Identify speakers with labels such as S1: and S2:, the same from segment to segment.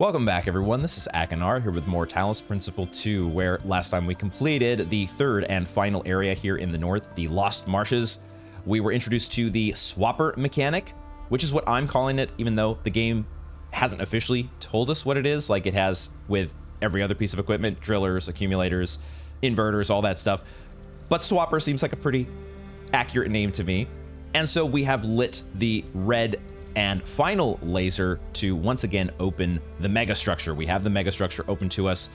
S1: Welcome back, everyone. This is Akanar here with more Talos Principle 2, where last time we completed the third and final area here in the north, the Lost Marshes. We were introduced to the swapper mechanic, which is what I'm calling it, even though the game hasn't officially told us what it is, like it has with every other piece of equipment, drillers, accumulators, inverters, all that stuff. But swapper seems like a pretty accurate name to me. And so we have lit the red and final laser to once again open the Megastructure. We have the Megastructure open to us,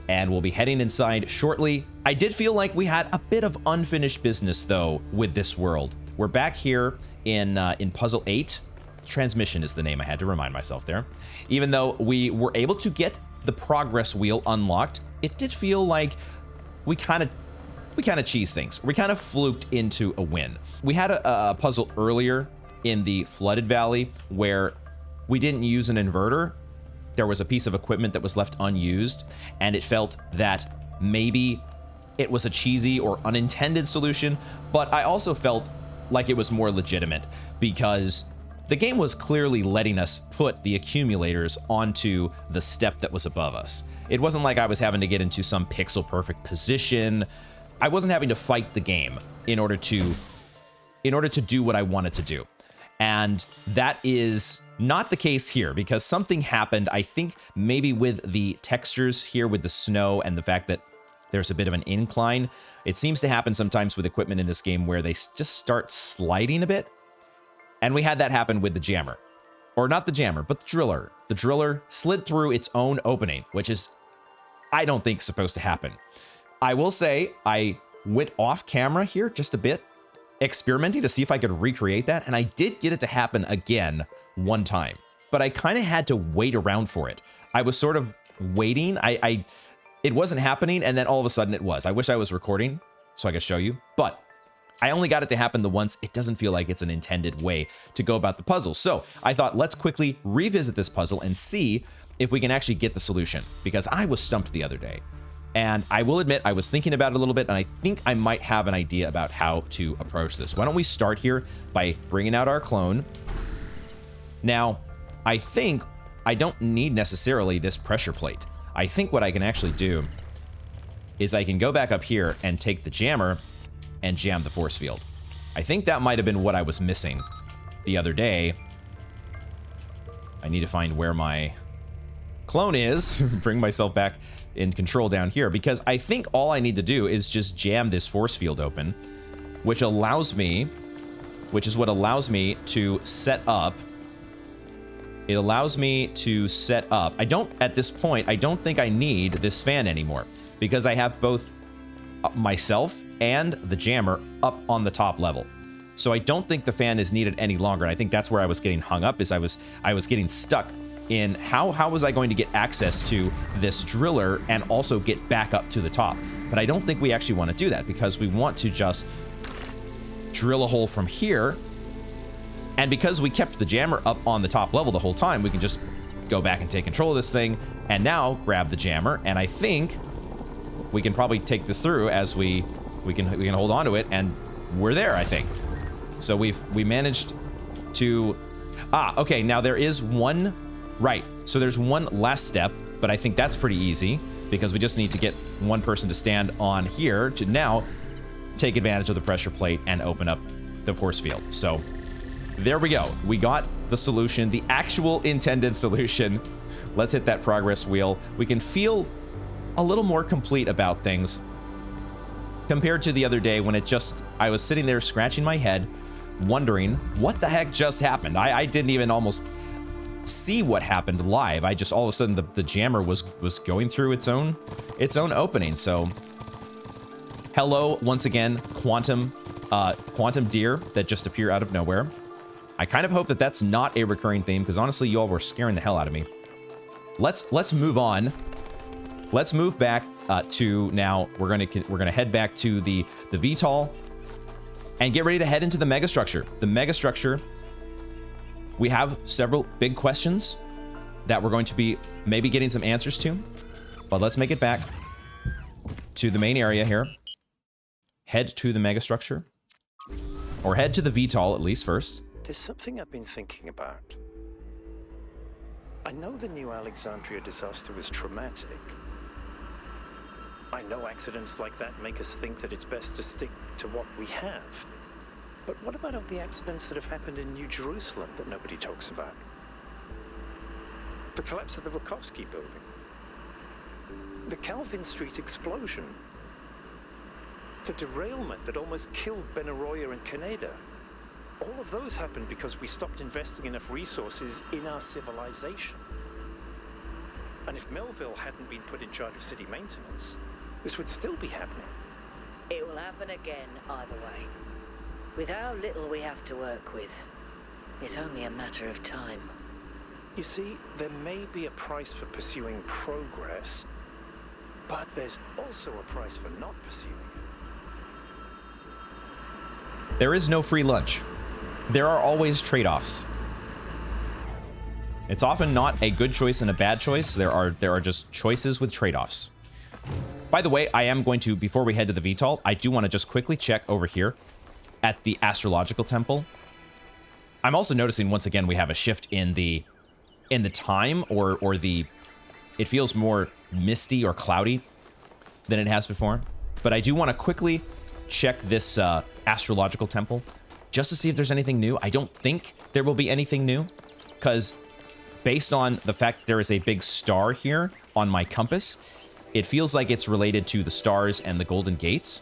S1: and we'll be heading inside shortly. I did feel like we had a bit of unfinished business, though, with this world. We're back here in Puzzle 8. Transmission is the name, I had to remind myself there. Even though we were able to get the progress wheel unlocked, it did feel like we kind of cheesed things. We kind of fluked into a win. We had a puzzle earlier in the flooded valley where we didn't use an inverter. There was a piece of equipment that was left unused, and it felt that maybe it was a cheesy or unintended solution, but I also felt like it was more legitimate because the game was clearly letting us put the accumulators onto the step that was above us. It wasn't like I was having to get into some pixel perfect position. I wasn't having to fight the game in order to do what I wanted to do. And that is not the case here because something happened, I think maybe with the textures here with the snow and the fact that there's a bit of an incline. It seems to happen sometimes with equipment in this game where they just start sliding a bit. And we had that happen with the jammer. Or not the jammer, but the driller. The driller slid through its own opening, which is, I don't think, supposed to happen. I will say I went off camera here just a bit, experimenting to see if I could recreate that, and I did get it to happen again one time, but I kind of had to wait around for it. I was sort of waiting. It wasn't happening, and then all of a sudden it was. I wish I was recording so I could show you, but I only got it to happen the once. It doesn't feel like it's an intended way to go about the puzzle. So I thought, let's quickly revisit this puzzle and see if we can actually get the solution, because I was stumped the other day. And I will admit, I was thinking about it a little bit, and I think I might have an idea about how to approach this. Why don't we start here by bringing out our clone. Now, I think I don't need necessarily this pressure plate. I think what I can actually do is I can go back up here and take the jammer and jam the force field. I think that might have been what I was missing the other day. I need to find where my clone is, bring myself back in control down here, because I think all I need to do is just jam this force field open, which is what allows me to set up. It allows me to set up. At this point, I don't think I need this fan anymore because I have both myself and the jammer up on the top level. So I don't think the fan is needed any longer. And I think that's where I was getting hung up, is I was getting stuck in how was I going to get access to this driller and also get back up to the top. But I don't think we actually want to do that because we want to just drill a hole from here. And because we kept the jammer up on the top level the whole time, we can just go back and take control of this thing and now grab the jammer. And I think we can probably take this through as we can hold on to it, and we're there, I think. So we managed to, okay, now there is one. Right, so there's one last step, but I think that's pretty easy because we just need to get one person to stand on here to now take advantage of the pressure plate and open up the force field. So there we go. We got the solution, the actual intended solution. Let's hit that progress wheel. We can feel a little more complete about things compared to the other day when I was sitting there scratching my head, wondering what the heck just happened. I didn't even almost see what happened live. I just all of a sudden the jammer was going through its own opening. So hello once again, quantum deer that just appear out of nowhere. I kind of hope that that's not a recurring theme, because honestly you all were scaring the hell out of me. Let's move on. Let's move back to now. We're gonna head back to the VTOL and get ready to head into the Megastructure. The Megastructure. We have several big questions that we're going to be maybe getting some answers to, but let's make it back to the main area here. Head to the Megastructure, or head to the VTOL at least first.
S2: There's something I've been thinking about. I know the New Alexandria disaster was traumatic. I know accidents like that make us think that it's best to stick to what we have. But what about all the accidents that have happened in New Jerusalem that nobody talks about? The collapse of the Rakovsky building. The Calvin Street explosion. The derailment that almost killed Benaroya and Canada. All of those happened because we stopped investing enough resources in our civilization. And if Melville hadn't been put in charge of city maintenance, this would still be happening.
S3: It will happen again either way. With how little we have to work with, it's only a matter of time.
S2: You see, there may be a price for pursuing progress, but there's also a price for not pursuing it.
S1: There is no free lunch. There are always trade-offs. It's often not a good choice and a bad choice. There are just choices with trade-offs. By the way, I am going to, before we head to the VTOL, I do want to just quickly check over here at the astrological temple. I'm also noticing once again we have a shift in the time or the it feels more misty or cloudy than it has before. But I do want to quickly check this astrological temple just to see if there's anything new. I don't think there will be anything new because based on the fact that there is a big star here on my compass, it feels like it's related to the stars and the Golden Gates.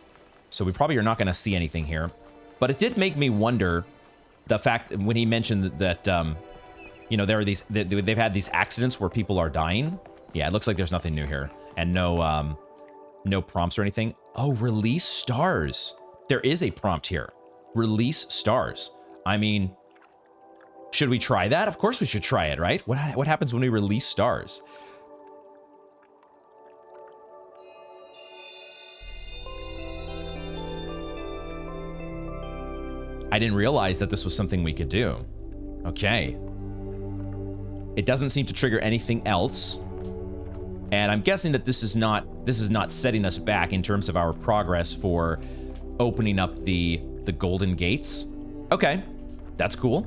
S1: So we probably are not going to see anything here. But it did make me wonder the fact that when he mentioned that, you know, there are these, they've had these accidents where people are dying. Yeah, it looks like there's nothing new here and no prompts or anything. Oh, release stars. There is a prompt here. Release stars. I mean, should we try that? Of course we should try it, right? What happens when we release stars? I didn't realize that this was something we could do. Okay. It doesn't seem to trigger anything else. And I'm guessing that this is not setting us back in terms of our progress for opening up the Golden Gates. Okay. That's cool.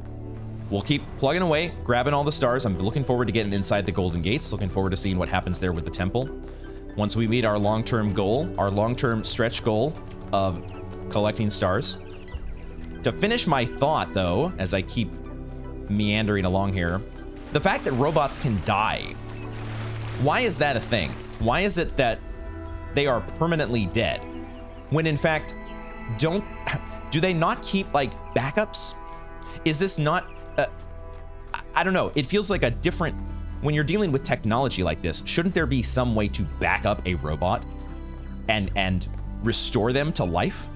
S1: We'll keep plugging away, grabbing all the stars. I'm looking forward to getting inside the Golden Gates, looking forward to seeing what happens there with the temple. Once we meet our long-term goal, our long-term stretch goal of collecting stars. To finish my thought, though, as I keep meandering along here, the fact that robots can die, why is that a thing? Why is it that they are permanently dead? When in fact, do they not keep, like, backups? Is this not, I don't know, it feels like a different, when you're dealing with technology like this, shouldn't there be some way to back up a robot and restore them to life?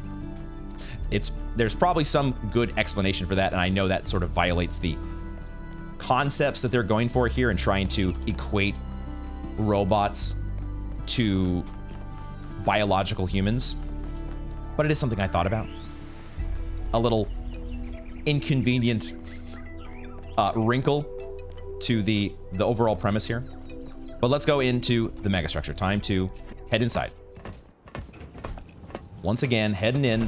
S1: There's probably some good explanation for that, and I know that sort of violates the concepts that they're going for here and trying to equate robots to biological humans. But it is something I thought about. A little inconvenient wrinkle to the overall premise here. But let's go into the megastructure. Time to head inside. Once again, heading in.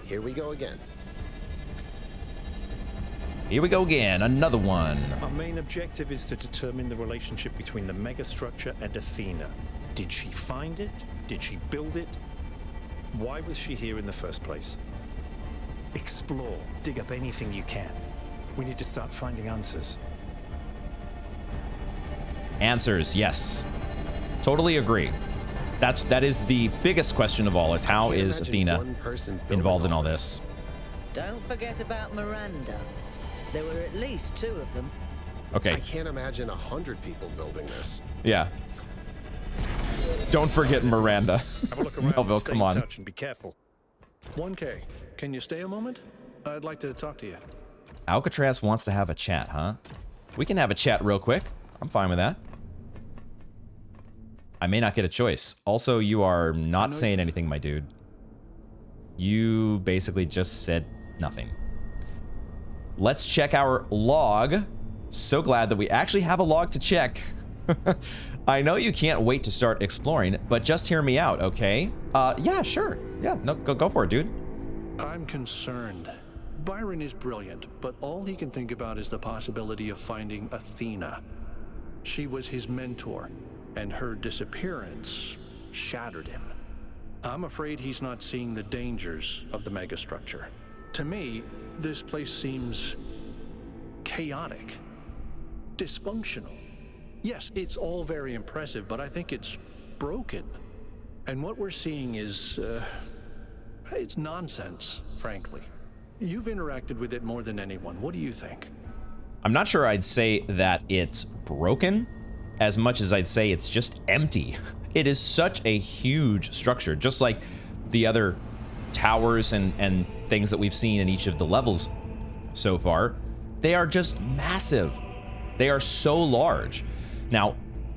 S4: Here we go again.
S1: Here we go again, another one.
S2: Our main objective is to determine the relationship between the megastructure and Athena. Did she find it? Did she build it? Why was she here in the first place? Explore, dig up anything you can. We need to start finding answers.
S1: Answers, yes. Totally agree. That is the biggest question of all, is how is Athena involved in all this?
S3: Don't forget about Miranda. There were at least 2 of them.
S1: Okay.
S4: I can't imagine 100 people building this.
S1: Yeah. Don't forget Miranda.
S2: Have a look around.
S1: Melville,
S2: Stay
S1: come on.
S2: in touch and be careful. 1K, can you stay a moment? I'd like to talk to you.
S1: Alcatraz wants to have a chat, huh? We can have a chat real quick. I'm fine with that. I may not get a choice. Also, you are not saying anything, my dude. You basically just said nothing. Let's check our log. So glad that we actually have a log to check. I know you can't wait to start exploring, but just hear me out, okay? Yeah, sure. Yeah, no, go for it, dude.
S2: I'm concerned.
S5: Byron is brilliant, but all he can think about is the possibility of finding Athena. She was his mentor, and her disappearance shattered him. I'm afraid he's not seeing the dangers of the megastructure. To me, this place seems chaotic, dysfunctional. Yes, it's all very impressive, but I think it's broken. And what we're seeing is, it's nonsense, frankly. You've interacted with it more than anyone. What do you think?
S1: I'm not sure I'd say that it's broken as much as I'd say it's just empty. It is such a huge structure, just like the other towers and things that we've seen in each of the levels so far. They are just massive. They are so large. Now,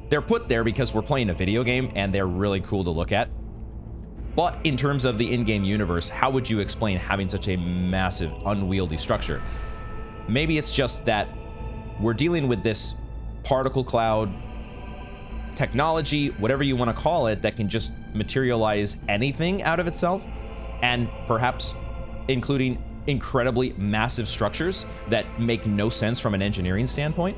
S1: they're put there because we're playing a video game and they're really cool to look at. But in terms of the in-game universe, how would you explain having such a massive, unwieldy structure? Maybe it's just that we're dealing with this particle cloud technology, whatever you want to call it, that can just materialize anything out of itself, and perhaps including incredibly massive structures that make no sense from an engineering standpoint.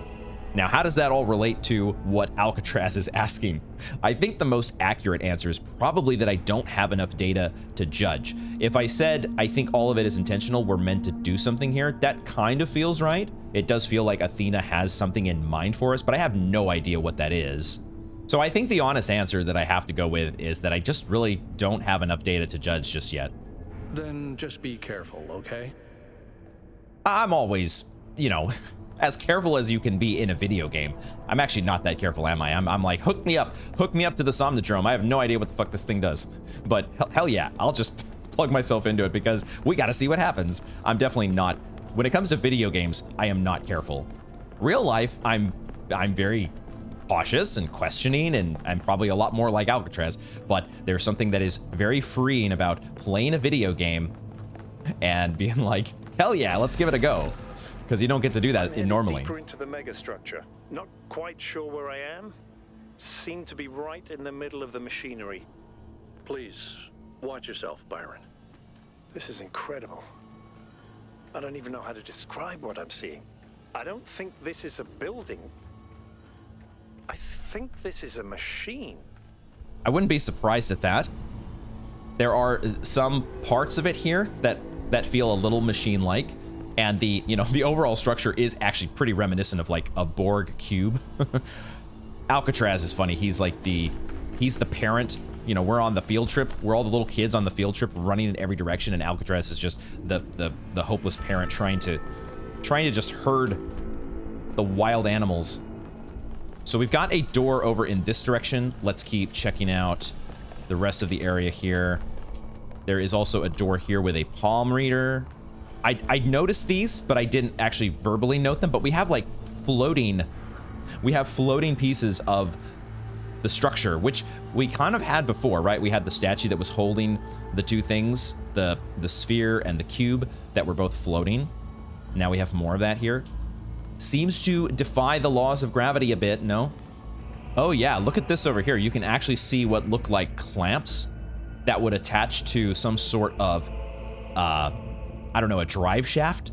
S1: Now, how does that all relate to what Alcatraz is asking? I think the most accurate answer is probably that I don't have enough data to judge. If I said I think all of it is intentional, we're meant to do something here, that kind of feels right. It does feel like Athena has something in mind for us, but I have no idea what that is. So I think the honest answer that I have to go with is that I just really don't have enough data to judge just yet.
S5: Then just be careful, okay?
S1: I'm always, as careful as you can be in a video game. I'm actually not that careful, am I? I'm like, hook me up to the Somnodrome. I have no idea what the fuck this thing does. But hell yeah, I'll just plug myself into it because we gotta see what happens. I'm definitely not, when it comes to video games, I am not careful. Real life, I'm very cautious and questioning, and I'm probably a lot more like Alcatraz, but there's something that is very freeing about playing a video game and being like, hell yeah, let's give it a go. Because you don't get to do that normally.
S2: Deeper into the megastructure. Not quite sure where I am. Seem to be right in the middle of the machinery.
S5: Please, watch yourself, Byron.
S2: This is incredible. I don't even know how to describe what I'm seeing. I don't think this is a building. I think this is a machine.
S1: I wouldn't be surprised at that. There are some parts of it here that feel a little machine-like, and the overall structure is actually pretty reminiscent of like a Borg cube. Alcatraz is funny. He's the parent. We're on the field trip. We're all the little kids on the field trip running in every direction, and Alcatraz is just the hopeless parent trying to just herd the wild animals. So we've got a door over in this direction. Let's keep checking out the rest of the area here. There is also a door here with a palm reader. I noticed these, but I didn't actually verbally note them, but we have like floating pieces of the structure, which we kind of had before, right? We had the statue that was holding the two things, the sphere and the cube, that were both floating. Now we have more of that here. Seems to defy the laws of gravity a bit, no? Oh yeah, look at this over here. You can actually see what look like clamps that would attach to some sort of, I don't know, a drive shaft.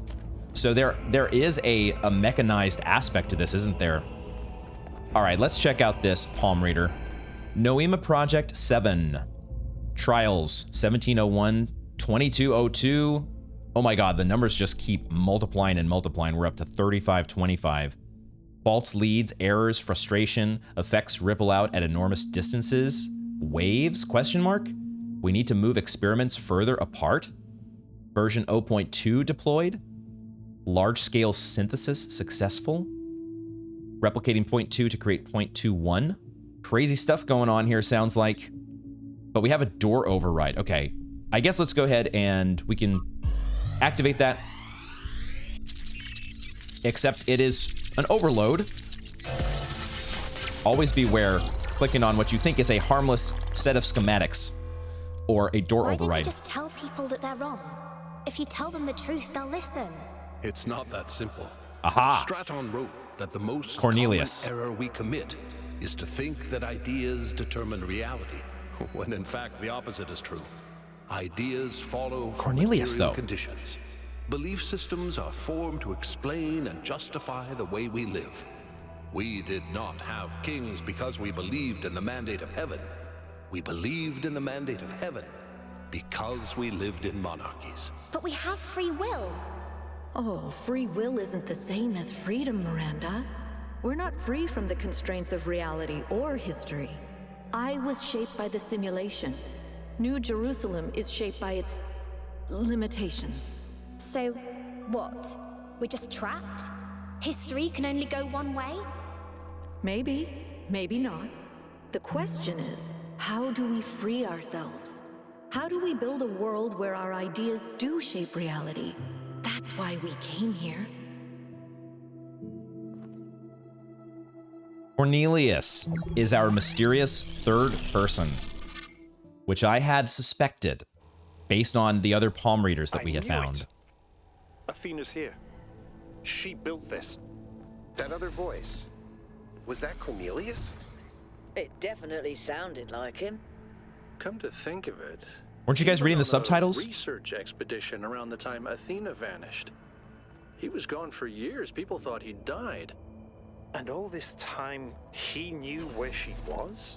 S1: So there is a mechanized aspect to this, isn't there? All right, let's check out this palm reader. Noema Project 7. Trials, 1701, 2202. Oh my god, the numbers just keep multiplying and multiplying. We're up to 3525. Faults, leads, errors, frustration, effects ripple out at enormous distances. Waves, question mark? We need to move experiments further apart. Version 0.2 deployed. Large-scale synthesis successful. Replicating 0.2 to create 0.21. Crazy stuff going on here, sounds like. But we have a door override. Okay, I guess let's go ahead and we can activate that. Except it is an overload. Always beware clicking on what you think is a harmless set of schematics or a door override.
S6: Why don't you just tell people that they're wrong? If you tell them the truth, they'll listen.
S7: It's not that simple.
S1: Aha!
S7: Straton wrote that the most
S1: Cornelius.
S7: common error we commit is to think that ideas determine reality, when in fact the opposite is true. Ideas follow from
S1: Cornelius,
S7: material
S1: though.
S7: conditions. Belief systems are formed to explain and justify the way we live. We did not have kings because we believed in the mandate of heaven. We believed in the mandate of heaven because we lived in monarchies.
S6: But we have free will.
S8: Oh, free will isn't the same as freedom, Miranda. We're not free from the constraints of reality or history. I was shaped by the simulation. New Jerusalem is shaped by its limitations.
S6: So, what? We're just trapped? History can only go one way?
S8: Maybe, maybe not. The question is, how do we free ourselves? How do we build a world where our ideas do shape reality? That's why we came here.
S1: Cornelius is our mysterious third person, which I had suspected based on the other palm readers that we had found.
S2: Athena's here. She built this.
S4: That other voice, was that Cornelius?
S3: It definitely sounded like him.
S5: Come to think of it,
S1: Weren't you guys
S5: he
S1: reading the
S5: went on a
S1: subtitles?
S5: research expedition around the time Athena vanished. He was gone for years. People thought he'd died.
S2: And all this time, he knew where she was?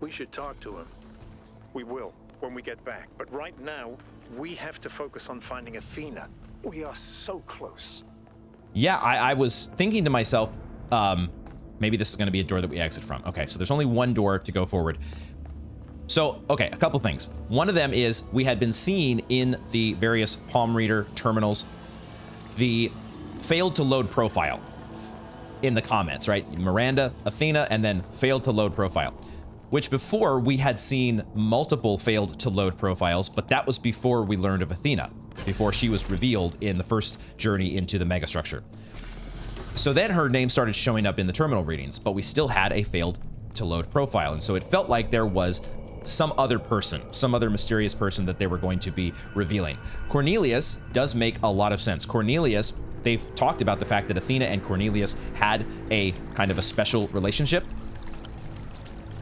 S5: We should talk to him.
S2: We will, when we get back. But right now, we have to focus on finding Athena. We are so close.
S1: Yeah, I was thinking to myself, maybe this is going to be a door that we exit from. Okay, so there's only one door to go forward. So, okay, a couple things. One of them is we had been seeing in the various palm reader terminals the failed to load profile in the comments, right? Miranda, Athena, and then failed to load profile, which before we had seen multiple failed to load profiles, but that was before we learned of Athena, before she was revealed in the first journey into the Megastructure. So then her name started showing up in the terminal readings, but we still had a failed to load profile. And so it felt like there was some other person, some other mysterious person that they were going to be revealing. Cornelius does make a lot of sense. Cornelius, they've talked about the fact that Athena and Cornelius had a kind of a special relationship.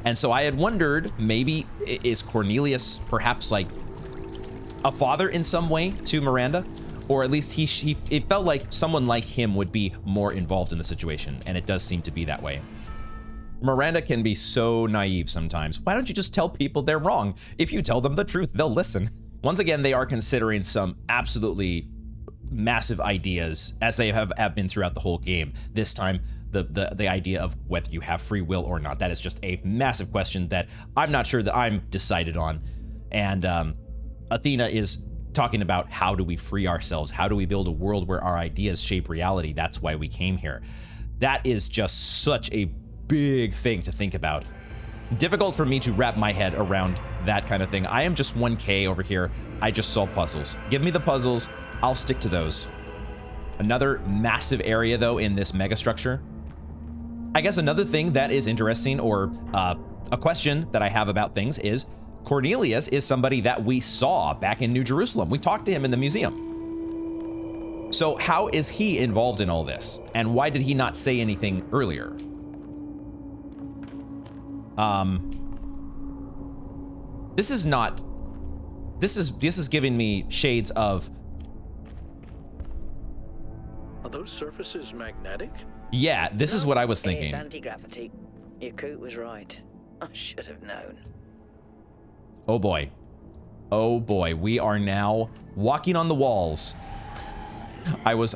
S1: And so I had wondered, maybe is Cornelius perhaps like a father in some way to Miranda? Or at least it felt like someone like him would be more involved in the situation, and it does seem to be that way. Miranda can be so naive sometimes. Why don't you just tell people they're wrong? If you tell them the truth, they'll listen. Once again, they are considering some absolutely massive ideas, as they have been throughout the whole game. This time, the idea of whether you have free will or not. That is just a massive question that I'm not sure that I'm decided on. And Athena is talking about how do we free ourselves? How do we build a world where our ideas shape reality? That's why we came here. That is just such a big thing to think about. Difficult for me to wrap my head around that kind of thing. I am just 1K over here. I just solve puzzles. Give me the puzzles. I'll stick to those. Another massive area, though, in this megastructure. I guess another thing that is interesting, or a question that I have about things, is Cornelius is somebody that we saw back in New Jerusalem. We talked to him in the museum. So how is he involved in all this? And why did he not say anything earlier? This is giving me shades of...
S5: Are those surfaces magnetic?
S1: Yeah, this is what I was thinking.
S3: It's anti-gravity. Your coot was right. I should have known.
S1: Oh boy. Oh boy, we are now walking on the walls. I was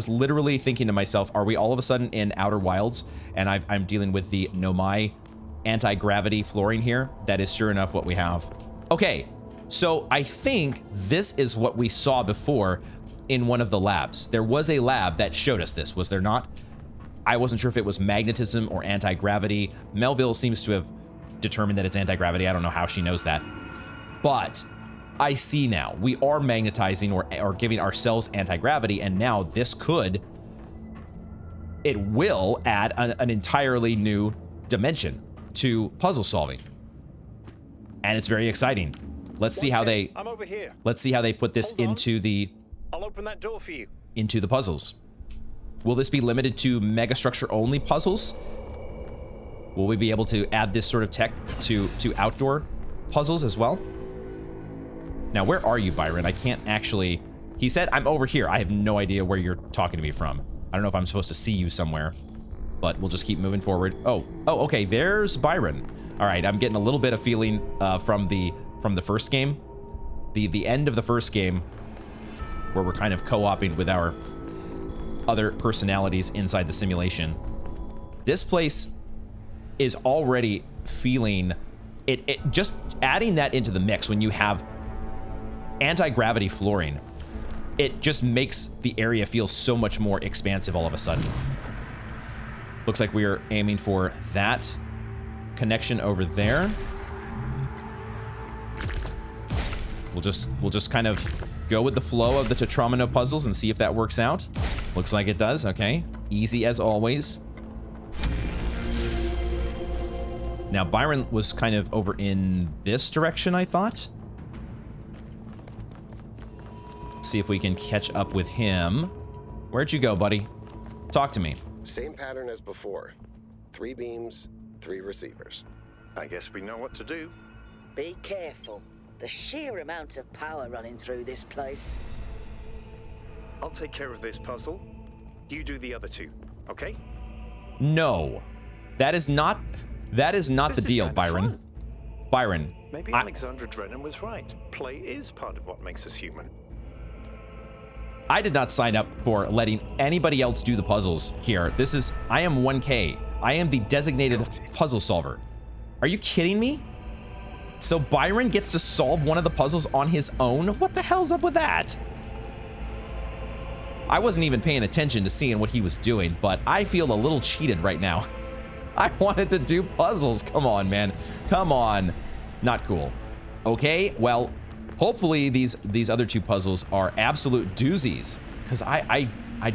S1: literally thinking to myself, are we all of a sudden in Outer Wilds? And I'm dealing with the Nomai anti-gravity flooring here. That is sure enough what we have. Okay, so I think this is what we saw before in one of the labs. There was a lab that showed us this, was there not? I wasn't sure if it was magnetism or anti-gravity. Melville seems to have determined that it's anti-gravity. I don't know how she knows that. But I see now. We are magnetizing or giving ourselves anti-gravity, and now this it will add an entirely new dimension to puzzle solving. And it's very exciting. Let's see how they...
S2: I'm over here.
S1: Let's see how they put this into the...
S2: I'll open that door for you.
S1: Into the puzzles. Will this be limited to megastructure only puzzles? Will we be able to add this sort of tech to outdoor puzzles as well? Now, where are you, Byron? I can't actually He said, I'm over here. I have no idea where you're talking to me from. I don't know if I'm supposed to see you somewhere, but we'll just keep moving forward. Oh, okay. There's Byron. All right. I'm getting a little bit of feeling from the first game, the end of the first game, where we're kind of co-oping with our other personalities inside the simulation. This place is already feeling it just adding that into the mix when you have anti-gravity flooring. It just makes the area feel so much more expansive all of a sudden. Looks like we are aiming for that connection over there. We'll just kind of go with the flow of the Tetramino puzzles and see if that works out. Looks like it does. Okay. Easy as always. Now, Byron was kind of over in this direction, I thought. See if we can catch up with him. Where'd you go, buddy? Talk to me.
S4: Same pattern as before. 3 beams, 3 receivers.
S2: I guess we know what to do.
S3: Be careful. The sheer amount of power running through this place.
S2: I'll take care of this puzzle. You do the other 2, okay?
S1: No. That is not the deal, Byron.
S2: Fun.
S1: Byron.
S2: Maybe Alexandra Drennan was right. Play is part of what makes us human.
S1: I did not sign up for letting anybody else do the puzzles here. I am 1K. I am the designated puzzle solver. Are you kidding me? So Byron gets to solve one of the puzzles on his own? What the hell's up with that? I wasn't even paying attention to seeing what he was doing, but I feel a little cheated right now. I wanted to do puzzles. Come on, man. Come on. Not cool. Okay, well, hopefully these other 2 puzzles are absolute doozies, because I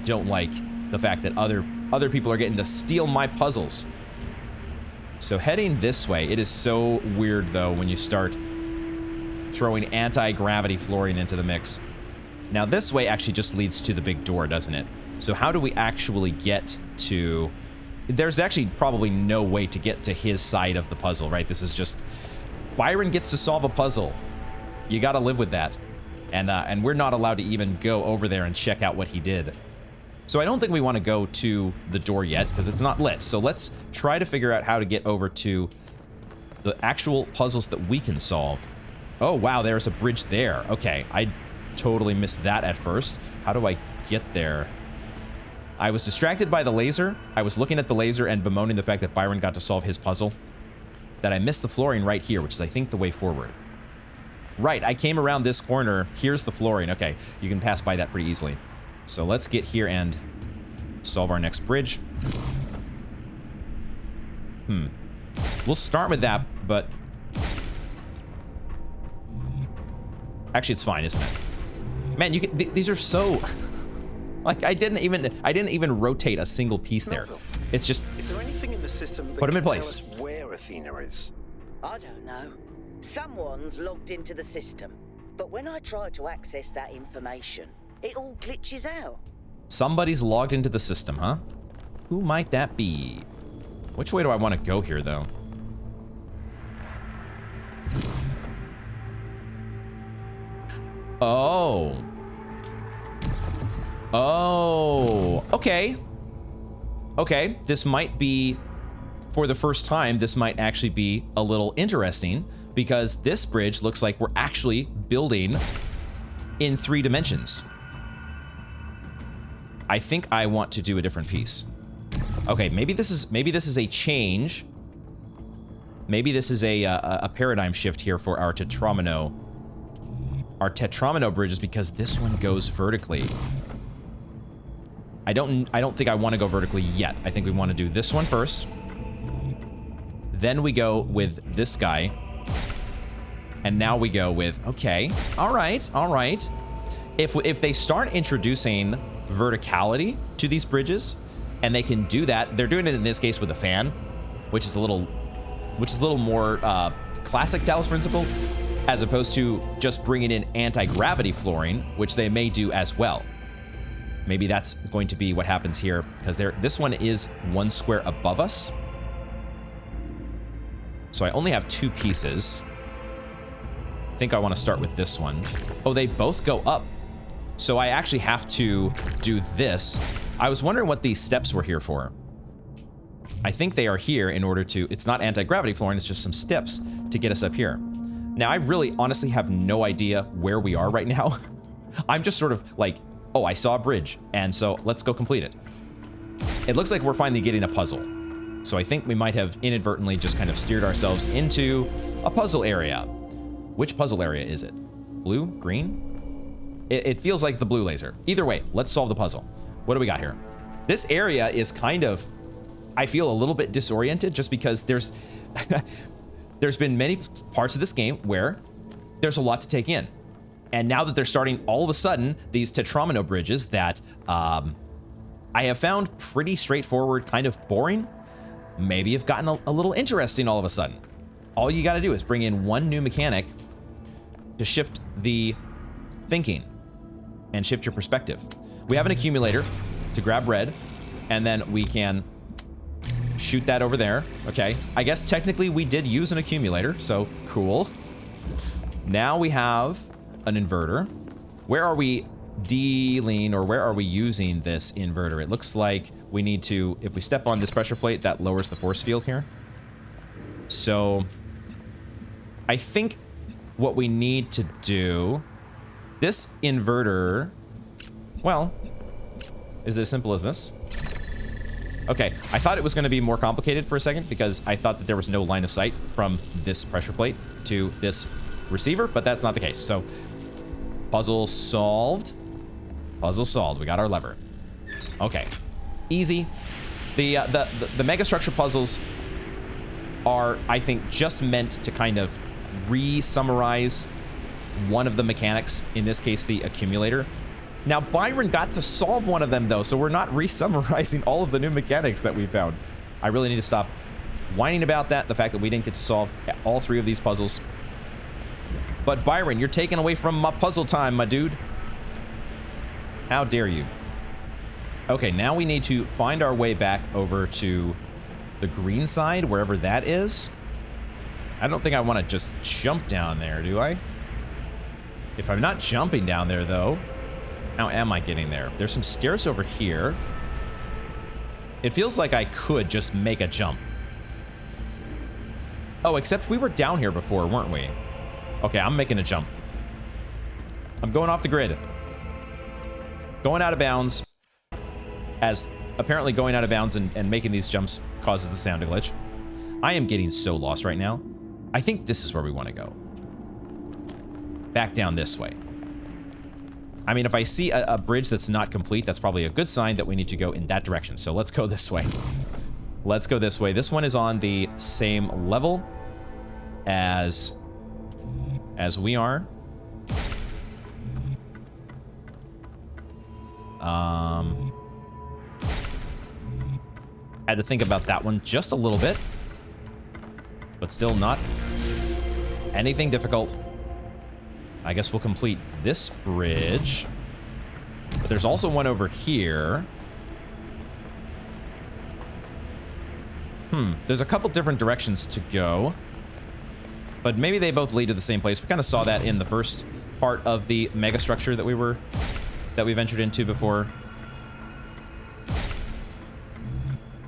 S1: don't like the fact that other people are getting to steal my puzzles. So heading this way, it is so weird though when you start throwing anti-gravity flooring into the mix. Now this way actually just leads to the big door, doesn't it? So how do we actually get to... There's actually probably no way to get to his side of the puzzle, right? This is just... Byron gets to solve a puzzle. You gotta live with that. And we're not allowed to even go over there and check out what he did. So I don't think we want to go to the door yet, because it's not lit. So let's try to figure out how to get over to the actual puzzles that we can solve. Oh, wow, there's a bridge there. Okay, I totally missed that at first. How do I get there? I was distracted by the laser. I was looking at the laser and bemoaning the fact that Byron got to solve his puzzle. That I missed the flooring right here, which is, I think, the way forward. Right, I came around this corner. Here's the flooring. Okay, you can pass by that pretty easily. So let's get here and solve our next bridge. We'll start with that, but... Actually, it's fine, isn't it? Man, you can... These are so... Like, I didn't even rotate a single piece there. It's just...
S2: Is there anything in the system that
S1: put them in
S2: can
S1: place.
S2: tell us where Athena is?
S3: I don't know. Someone's logged into the system. But when I try to access that information, it all glitches out.
S1: Somebody's logged into the system, huh? Who might that be? Which way do I want to go here, though? Oh. Oh. Okay. Okay. This might be, for the first time, this might actually be a little interesting, because this bridge looks like we're actually building in 3 dimensions. I think I want to do a different piece. Okay, maybe this is a change. Maybe this is a paradigm shift here for our Tetramino. Our Tetramino bridges, because this one goes vertically. I don't think I want to go vertically yet. I think we want to do this one first. Then we go with this guy. And now we go with, okay, all right, all right. If they start introducing verticality to these bridges, and they can do that, they're doing it in this case with a fan, which is a little more classic Talos Principle, as opposed to just bringing in anti-gravity flooring, which they may do as well. Maybe that's going to be what happens here, because this one is 1 square above us. So I only have 2 pieces. I think I want to start with this one. Oh, they both go up. So I actually have to do this. I was wondering what these steps were here for. I think they are here in order to... It's not anti-gravity flooring, it's just some steps to get us up here. Now, I really honestly have no idea where we are right now. I'm just sort of like, oh, I saw a bridge, and so let's go complete it. It looks like we're finally getting a puzzle. So I think we might have inadvertently just kind of steered ourselves into a puzzle area. Which puzzle area is it? Blue? Green? It feels like the blue laser. Either way, let's solve the puzzle. What do we got here? This area is kind of... I feel a little bit disoriented just because there's there's been many parts of this game where there's a lot to take in. And now that they're starting all of a sudden these Tetramino bridges that I have found pretty straightforward, kind of boring, maybe have gotten a little interesting all of a sudden. All you got to do is bring in one new mechanic to shift the thinking and shift your perspective. We have an accumulator to grab red, and then we can shoot that over there. Okay, I guess technically we did use an accumulator, so cool. Now we have an inverter. Where are we dealing, or where are we using this inverter? It looks like we need to, if we step on this pressure plate, that lowers the force field here. So I think what we need to do, this inverter, well, is it as simple as this? Okay, I thought it was going to be more complicated for a second because I thought that there was no line of sight from this pressure plate to this receiver, but that's not the case. So, puzzle solved. Puzzle solved. We got our lever. Okay, easy. The Megastructure puzzles are, I think, just meant to kind of re-summarize one of the mechanics, in this case, the accumulator. Now, Byron got to solve one of them, though, so we're not re-summarizing all of the new mechanics that we found. I really need to stop whining about that, the fact that we didn't get to solve all three of these puzzles. But Byron, you're taking away from my puzzle time, my dude. How dare you? Okay, now we need to find our way back over to the green side, wherever that is. I don't think I want to just jump down there, do I? If I'm not jumping down there, though, how am I getting there? There's some stairs over here. It feels like I could just make a jump. Oh, except we were down here before, weren't we? Okay, I'm making a jump. I'm going off the grid. Going out of bounds. As apparently going out of bounds and making these jumps causes the sound to glitch. I am getting so lost right now. I think this is where we want to go. Back down this way. I mean, if I see a bridge that's not complete, that's probably a good sign that we need to go in that direction. So let's go this way. Let's go this way. This one is on the same level as we are. Had to think about that one just a little bit, but still not anything difficult. I guess we'll complete this bridge. But there's also one over here. There's a couple different directions to go. But maybe they both lead to the same place. We kind of saw that in the first part of the Megastructure that we ventured into before.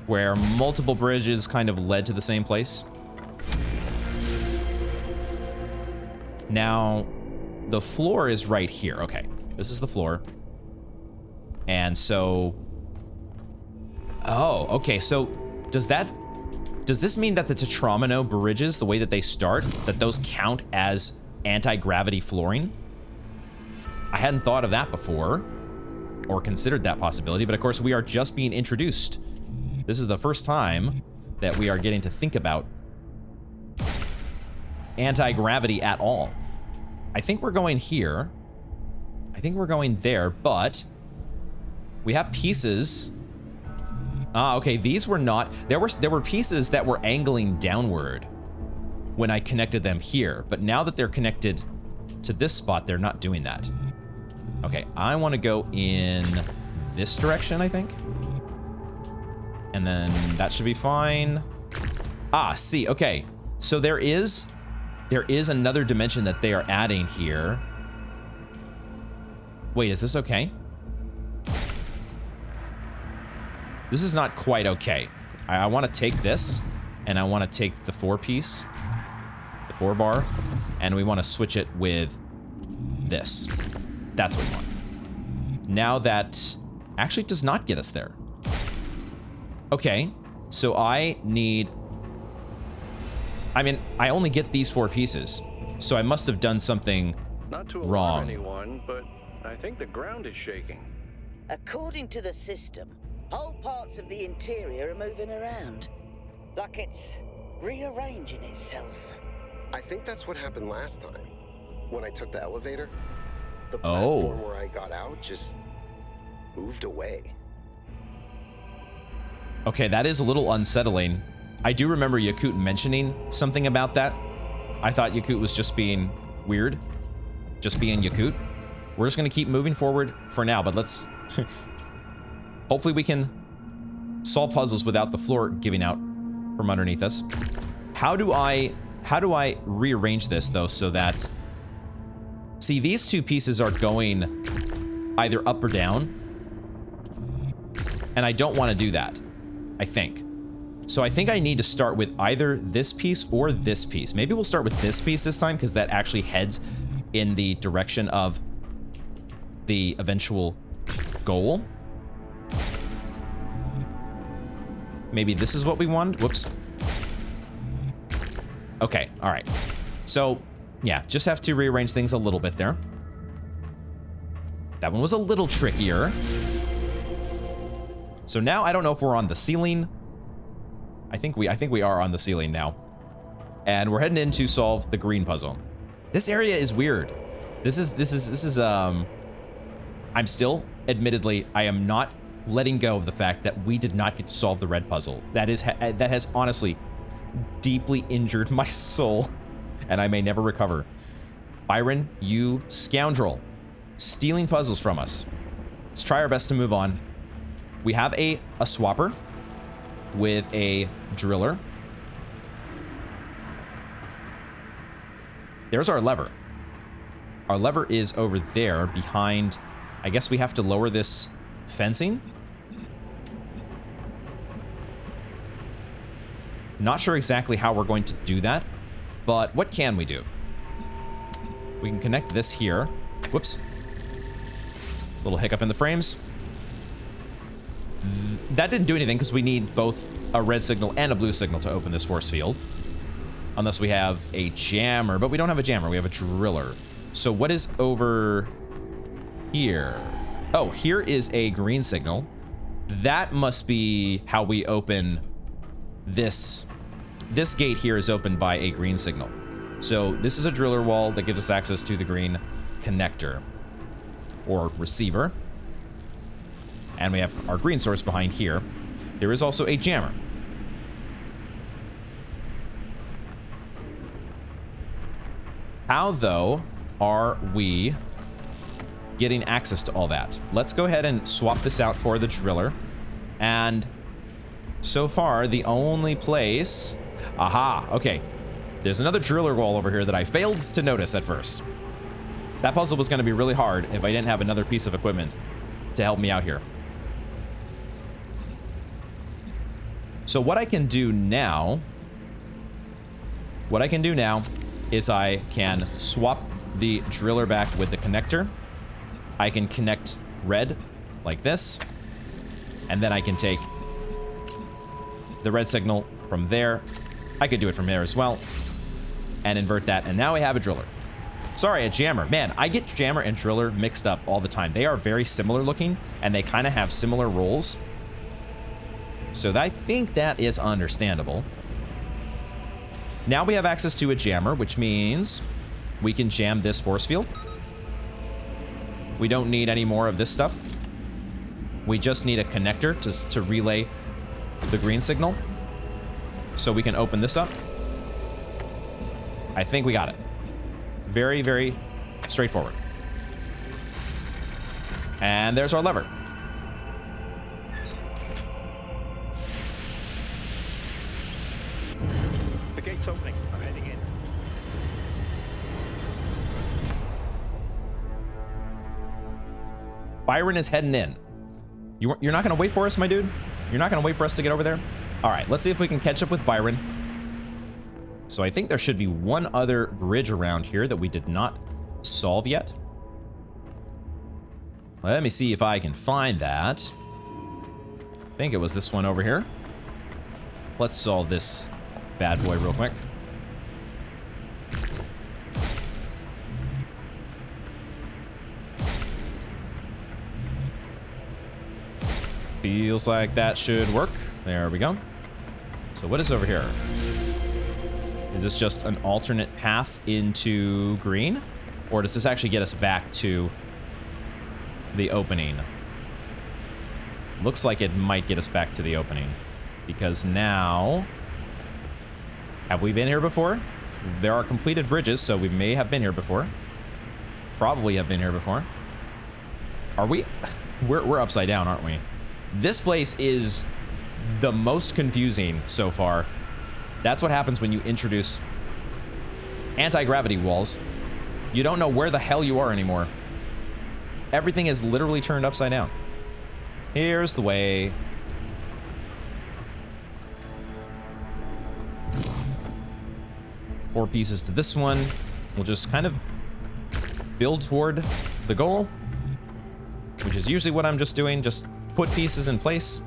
S1: Where multiple bridges kind of led to the same place. Now, the floor is right here. Okay, this is the floor. And so... Oh, okay, so does this mean that the Tetramino bridges, the way that they start, that those count as anti-gravity flooring? I hadn't thought of that before, or considered that possibility, but of course we are just being introduced. This is the first time that we are getting to think about anti-gravity at all. I think we're going here. I think we're going there, but we have pieces. Ah, okay, these were not... There were pieces that were angling downward when I connected them here, but now that they're connected to this spot, they're not doing that. Okay, I want to go in this direction, I think. And then that should be fine. Ah, see, okay. So there is another dimension that they are adding here. Wait, is this okay? This is not quite okay. I want to take this, and I want to take the 4-piece, the 4-bar, and we want to switch it with this. That's what we want. Now that actually does not get us there. Okay, so I need... I mean, I only get these 4 pieces, so I must have done something
S5: Not to
S1: wrong.
S5: alarm anyone, but I think the ground is shaking.
S3: According to the system, whole parts of the interior are moving around. Like it's rearranging itself.
S4: I think that's what happened last time. When I took the elevator, the
S1: Oh.
S4: platform where I got out just moved away.
S1: Okay, that is a little unsettling. I do remember Yakut mentioning something about that. I thought Yakut was just being weird. Just being Yakut. We're just going to keep moving forward for now, but let's... hopefully we can solve puzzles without the floor giving out from underneath us. How do I rearrange this, though, so that... See, these 2 pieces are going either up or down. And I don't want to do that, I think. So I think I need to start with either this piece or this piece. Maybe we'll start with this piece this time, because that actually heads in the direction of the eventual goal. Maybe this is what we want. Whoops. Okay, all right. So, yeah, just have to rearrange things a little bit there. That one was a little trickier. So now I don't know if we're on the ceiling. I think we are on the ceiling now. And we're heading in to solve the green puzzle. This area is weird. This is I'm still, admittedly, I am not letting go of the fact that we did not get to solve the red puzzle. That has honestly deeply injured my soul, and I may never recover. Byron, you scoundrel, stealing puzzles from us. Let's try our best to move on. We have a swapper with a driller. There's our lever. Our lever is over there behind... I guess we have to lower this fencing. Not sure exactly how we're going to do that, but what can we do? We can connect this here. Whoops. Little hiccup in the frames. That didn't do anything because we need both a red signal and a blue signal to open this force field. Unless we have a jammer, but we don't have a jammer, we have a driller. So what is over here? Oh, here is a green signal. That must be how we open this. This gate here is opened by a green signal. So this is a driller wall that gives us access to the green connector or receiver. And we have our green source behind here. There is also a jammer. How, though, are we getting access to all that? Let's go ahead and swap this out for the driller. And so far, the only place... Aha, okay. There's another driller wall over here that I failed to notice at first. That puzzle was going to be really hard if I didn't have another piece of equipment to help me out here. So what I can do now is I can swap the driller back with the connector. I can connect red like this, and then I can take the red signal from there. I could do it from there as well and invert that, and now we have a driller. Sorry, a jammer. Man, I get jammer and driller mixed up all the time. They are very similar looking, and they kind of have similar roles. So I think that is understandable. Now we have access to a jammer, which means we can jam this force field. We don't need any more of this stuff. We just need a connector to relay the green signal. So we can open this up. I think we got it. Very, very straightforward. And there's our lever.
S2: The gate's opening. I'm heading in.
S1: Byron is heading in. You're not going to wait for us, my dude? You're not going to wait for us to get over there? All right, let's see if we can catch up with Byron. So I think there should be one other bridge around here that we did not solve yet. Let me see if I can find that. I think it was this one over here. Let's solve this bad boy real quick. Feels like that should work. There we go. So what is over here? Is this just an alternate path into green? Or does this actually get us back to the opening? Looks like it might get us back to the opening. Because now... Have we been here before? There are completed bridges, so we may have been here before. Probably have been here before. Are we... We're upside down, aren't we? This place is the most confusing so far. That's what happens when you introduce anti-gravity walls. You don't know where the hell you are anymore. Everything is literally turned upside down. Here's the way. Four pieces to this one. We'll just kind of build toward the goal, which is usually what I'm just doing. Just put pieces in place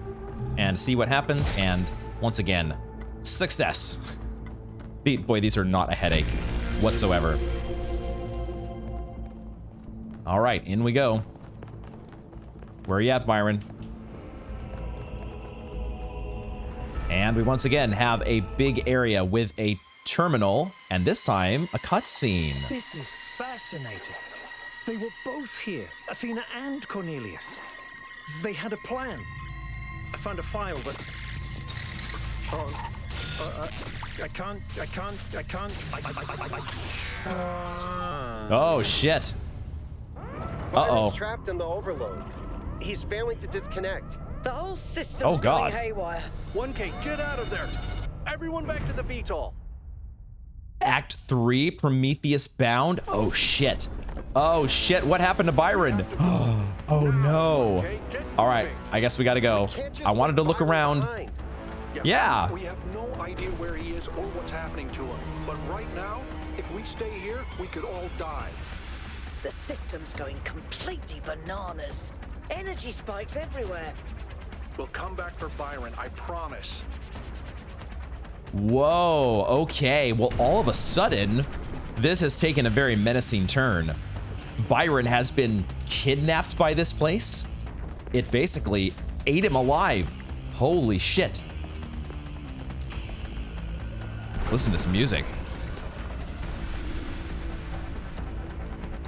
S1: and see what happens. And once again, success. Boy, these are not a headache whatsoever. All right, in we go. Where are you at, Byron? And we once again have a big area with a terminal, and this time a cutscene.
S2: This is fascinating. They were both here, Athena and Cornelius. They had a plan. I found a file, but... I can't...
S1: Oh, shit.
S4: Byron's trapped in the overload. He's failing to disconnect.
S3: The whole system's going haywire.
S5: 1K, get out of there! Everyone back to the VTOL!
S1: Act 3, Prometheus bound? Oh, shit. Oh, shit. What happened to Byron? Oh, no. All right. I guess we got to go. I wanted to look around. Yeah.
S5: We have no idea where he is or what's happening to him. But right now, if we stay here, we could all die.
S3: The system's going completely bananas. Energy spikes everywhere.
S5: We'll come back for Byron, I promise.
S1: Whoa. Okay. Well, all of a sudden, this has taken a very menacing turn. Byron has been kidnapped by this place. It basically ate him alive. Holy shit. Listen to this music.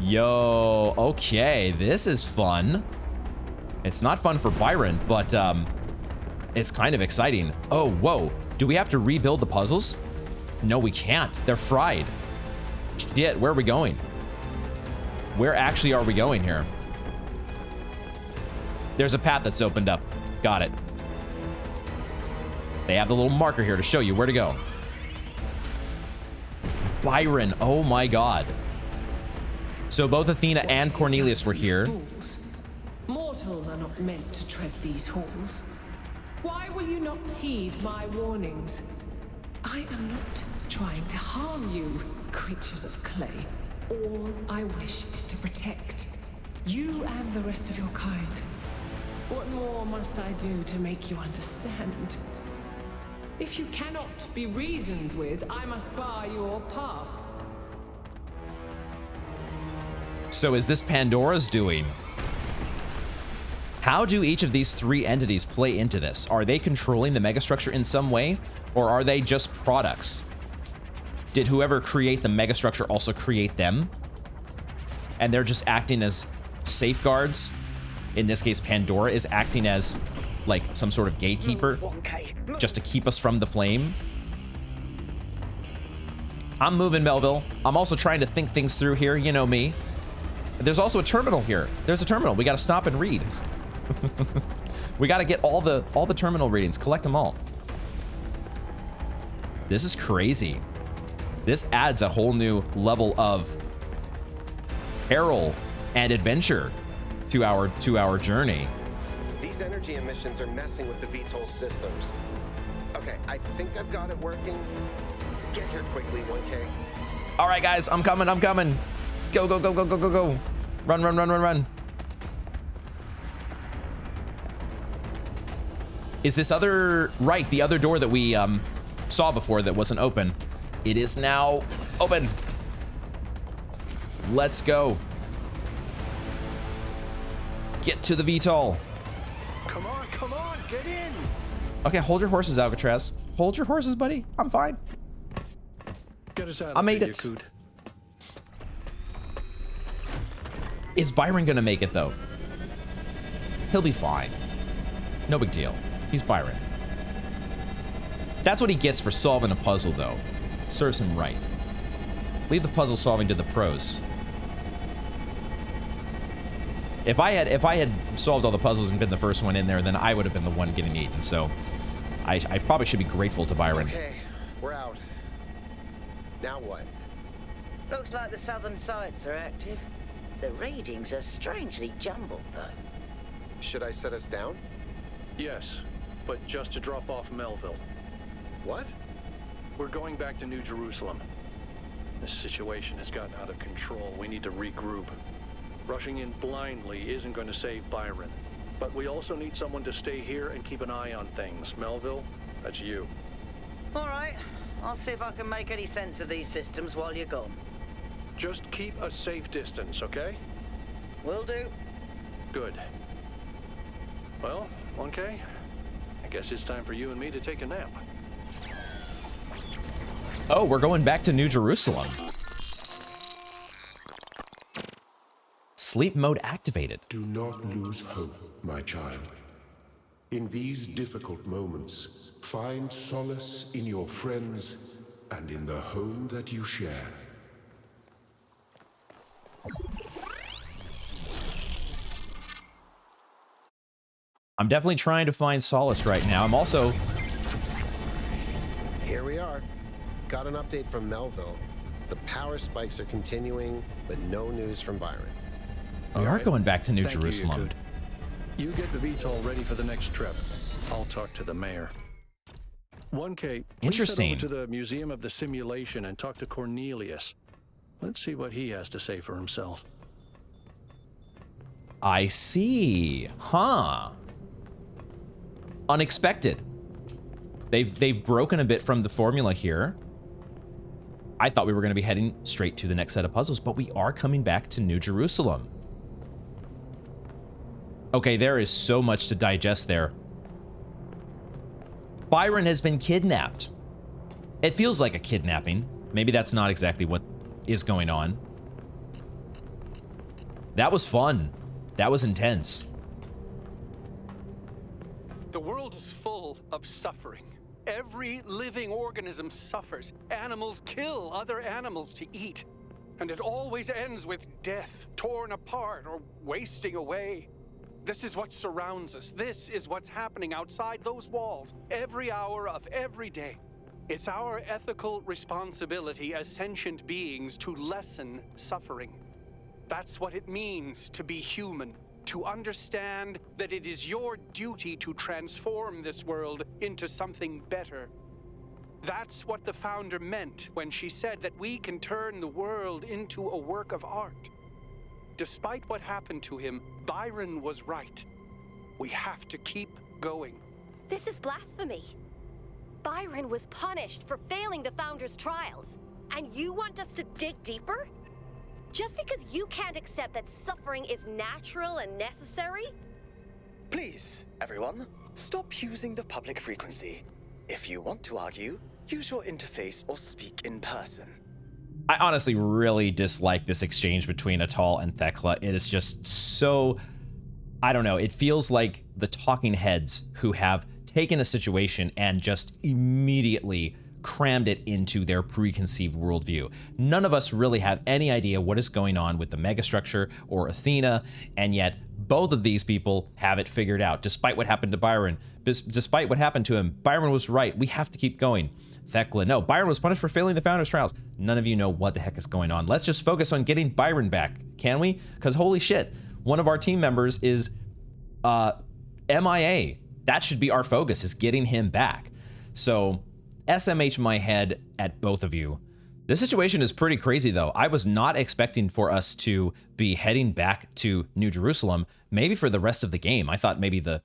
S1: Yo, okay, this is fun. It's not fun for Byron, but it's kind of exciting. Oh, whoa. Do we have to rebuild the puzzles? No, we can't. They're fried. Shit, where are we going? Where actually are we going here? There's a path that's opened up. Got it. They have the little marker here to show you where to go. Byron, oh my god. So both Athena and Cornelius were here.
S9: Fools. Mortals are not meant to tread these halls. Why will you not heed my warnings? I am not trying to harm you, creatures of clay. All I wish is to protect you and the rest of your kind. What more must I do to make you understand? If you cannot be reasoned with, I must bar your path.
S1: So is this Pandora's doing? How do each of these three entities play into this? Are they controlling the megastructure in some way, or are they just products? Did whoever create the megastructure also create them? And they're just acting as safeguards? In this case, Pandora is acting as like some sort of gatekeeper just to keep us from the flame. I'm moving, Melville. I'm also trying to think things through here. You know me. There's also a terminal here. There's a terminal. We got to stop and read. We got to get all the terminal readings, collect them all. This is crazy. This adds a whole new level of peril and adventure two-hour journey.
S4: These energy emissions are messing with the VTOL systems. Okay, I think I've got it working. Get here quickly, 1K.
S1: All right, guys, I'm coming. Go, go, go, go, go, go, go. Run, run, run, run, run. Is this other, right, the other door that we saw before that wasn't open? It is now open. Let's go. Get to the VTOL.
S5: Come on, get in.
S1: Okay, hold your horses, Alcatraz. Hold your horses, buddy. I'm fine.
S5: Get us out
S1: I
S5: of
S1: made
S5: here,
S1: it.
S5: Yakut.
S1: Is Byron gonna make it, though? He'll be fine. No big deal. He's Byron. That's what he gets for solving a puzzle, though. Serves him right. Leave the puzzle solving to the pros. If I had solved all the puzzles and been the first one in there, then I would have been the one getting eaten. So I probably should be grateful to Byron.
S4: Okay, we're out. Now what?
S3: Looks like the southern sites are active. The readings are strangely jumbled, though.
S4: Should I set us down?
S5: Yes, but just to drop off Melville.
S4: What?
S5: We're going back to New Jerusalem. This situation has gotten out of control. We need to regroup. Rushing in blindly isn't going to save Byron. But we also need someone to stay here and keep an eye on things. Melville, that's you.
S3: All right. I'll see if I can make any sense of these systems while you're gone.
S5: Just keep a safe distance, okay?
S3: Will do.
S5: Good. Well, 1K, I guess it's time for you and me to take a nap.
S1: Oh, we're going back to New Jerusalem. Sleep mode activated.
S10: Do not lose hope, my child. In these difficult moments, find solace in your friends and in the home that you share.
S1: I'm definitely trying to find solace right now. I'm also...
S4: Here we are. Got an update from Melville. The power spikes are continuing, but no news from Byron.
S1: We are going back to New
S5: Thank
S1: Jerusalem.
S5: You get the VTOL ready for the next trip. I'll talk to the mayor. 1K, please
S1: Interesting.
S5: head over to the Museum of the Simulation and talk to Cornelius. Let's see what he has to say for himself.
S1: I see. Huh. Unexpected. They've broken a bit from the formula here. I thought we were going to be heading straight to the next set of puzzles, but we are coming back to New Jerusalem. Okay, there is so much to digest there. Byron has been kidnapped. It feels like a kidnapping. Maybe that's not exactly what is going on. That was fun. That was intense.
S11: The world is full of suffering. Every living organism suffers. Animals kill other animals to eat. And it always ends with death, torn apart or wasting away. This is what surrounds us. This is what's happening outside those walls, every hour of every day. It's our ethical responsibility as sentient beings to lessen suffering. That's what it means to be human. To understand that it is your duty to transform this world into something better. That's what the founder meant when she said that we can turn the world into a work of art. Despite what happened to him, Byron was right. We have to keep going.
S12: This is blasphemy. Byron was punished for failing the founder's trials, and you want us to dig deeper? Just because you can't accept that suffering is natural and necessary?
S13: Please, everyone, stop using the public frequency. If you want to argue, use your interface or speak in person.
S1: I honestly really dislike this exchange between Atal and Thekla. It is just so... I don't know. It feels like the talking heads who have taken a situation and just immediately crammed it into their preconceived worldview. None of us really have any idea what is going on with the Megastructure or Athena, and yet both of these people have it figured out. Despite what happened to Byron, despite what happened to him, Byron was right. We have to keep going. Thekla, no, Byron was punished for failing the Founder's trials. None of you know what the heck is going on. Let's just focus on getting Byron back, can we? Because holy shit, one of our team members is MIA. That should be our focus, is getting him back. So SMH my head at both of you. This situation is pretty crazy, though. I was not expecting for us to be heading back to New Jerusalem, maybe for the rest of the game. I thought maybe that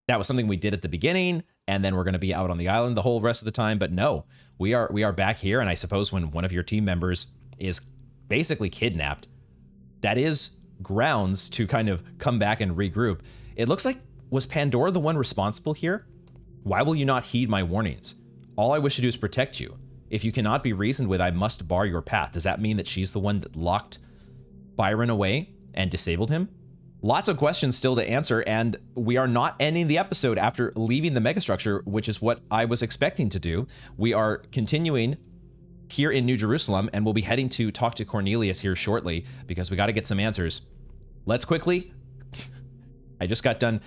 S1: was something we did at the beginning, and then we're going to be out on the island the whole rest of the time. But no, we are back here, and I suppose when one of your team members is basically kidnapped, that is grounds to kind of come back and regroup. It looks like, was Pandora the one responsible here? Why will you not heed my warnings? All I wish to do is protect you. If you cannot be reasoned with, I must bar your path. Does that mean that she's the one that locked Byron away and disabled him? Lots of questions still to answer, and we are not ending the episode after leaving the Megastructure, which is what I was expecting to do. We are continuing here in New Jerusalem, and we'll be heading to talk to Cornelius here shortly, because we got to get some answers. Let's quickly... I just got done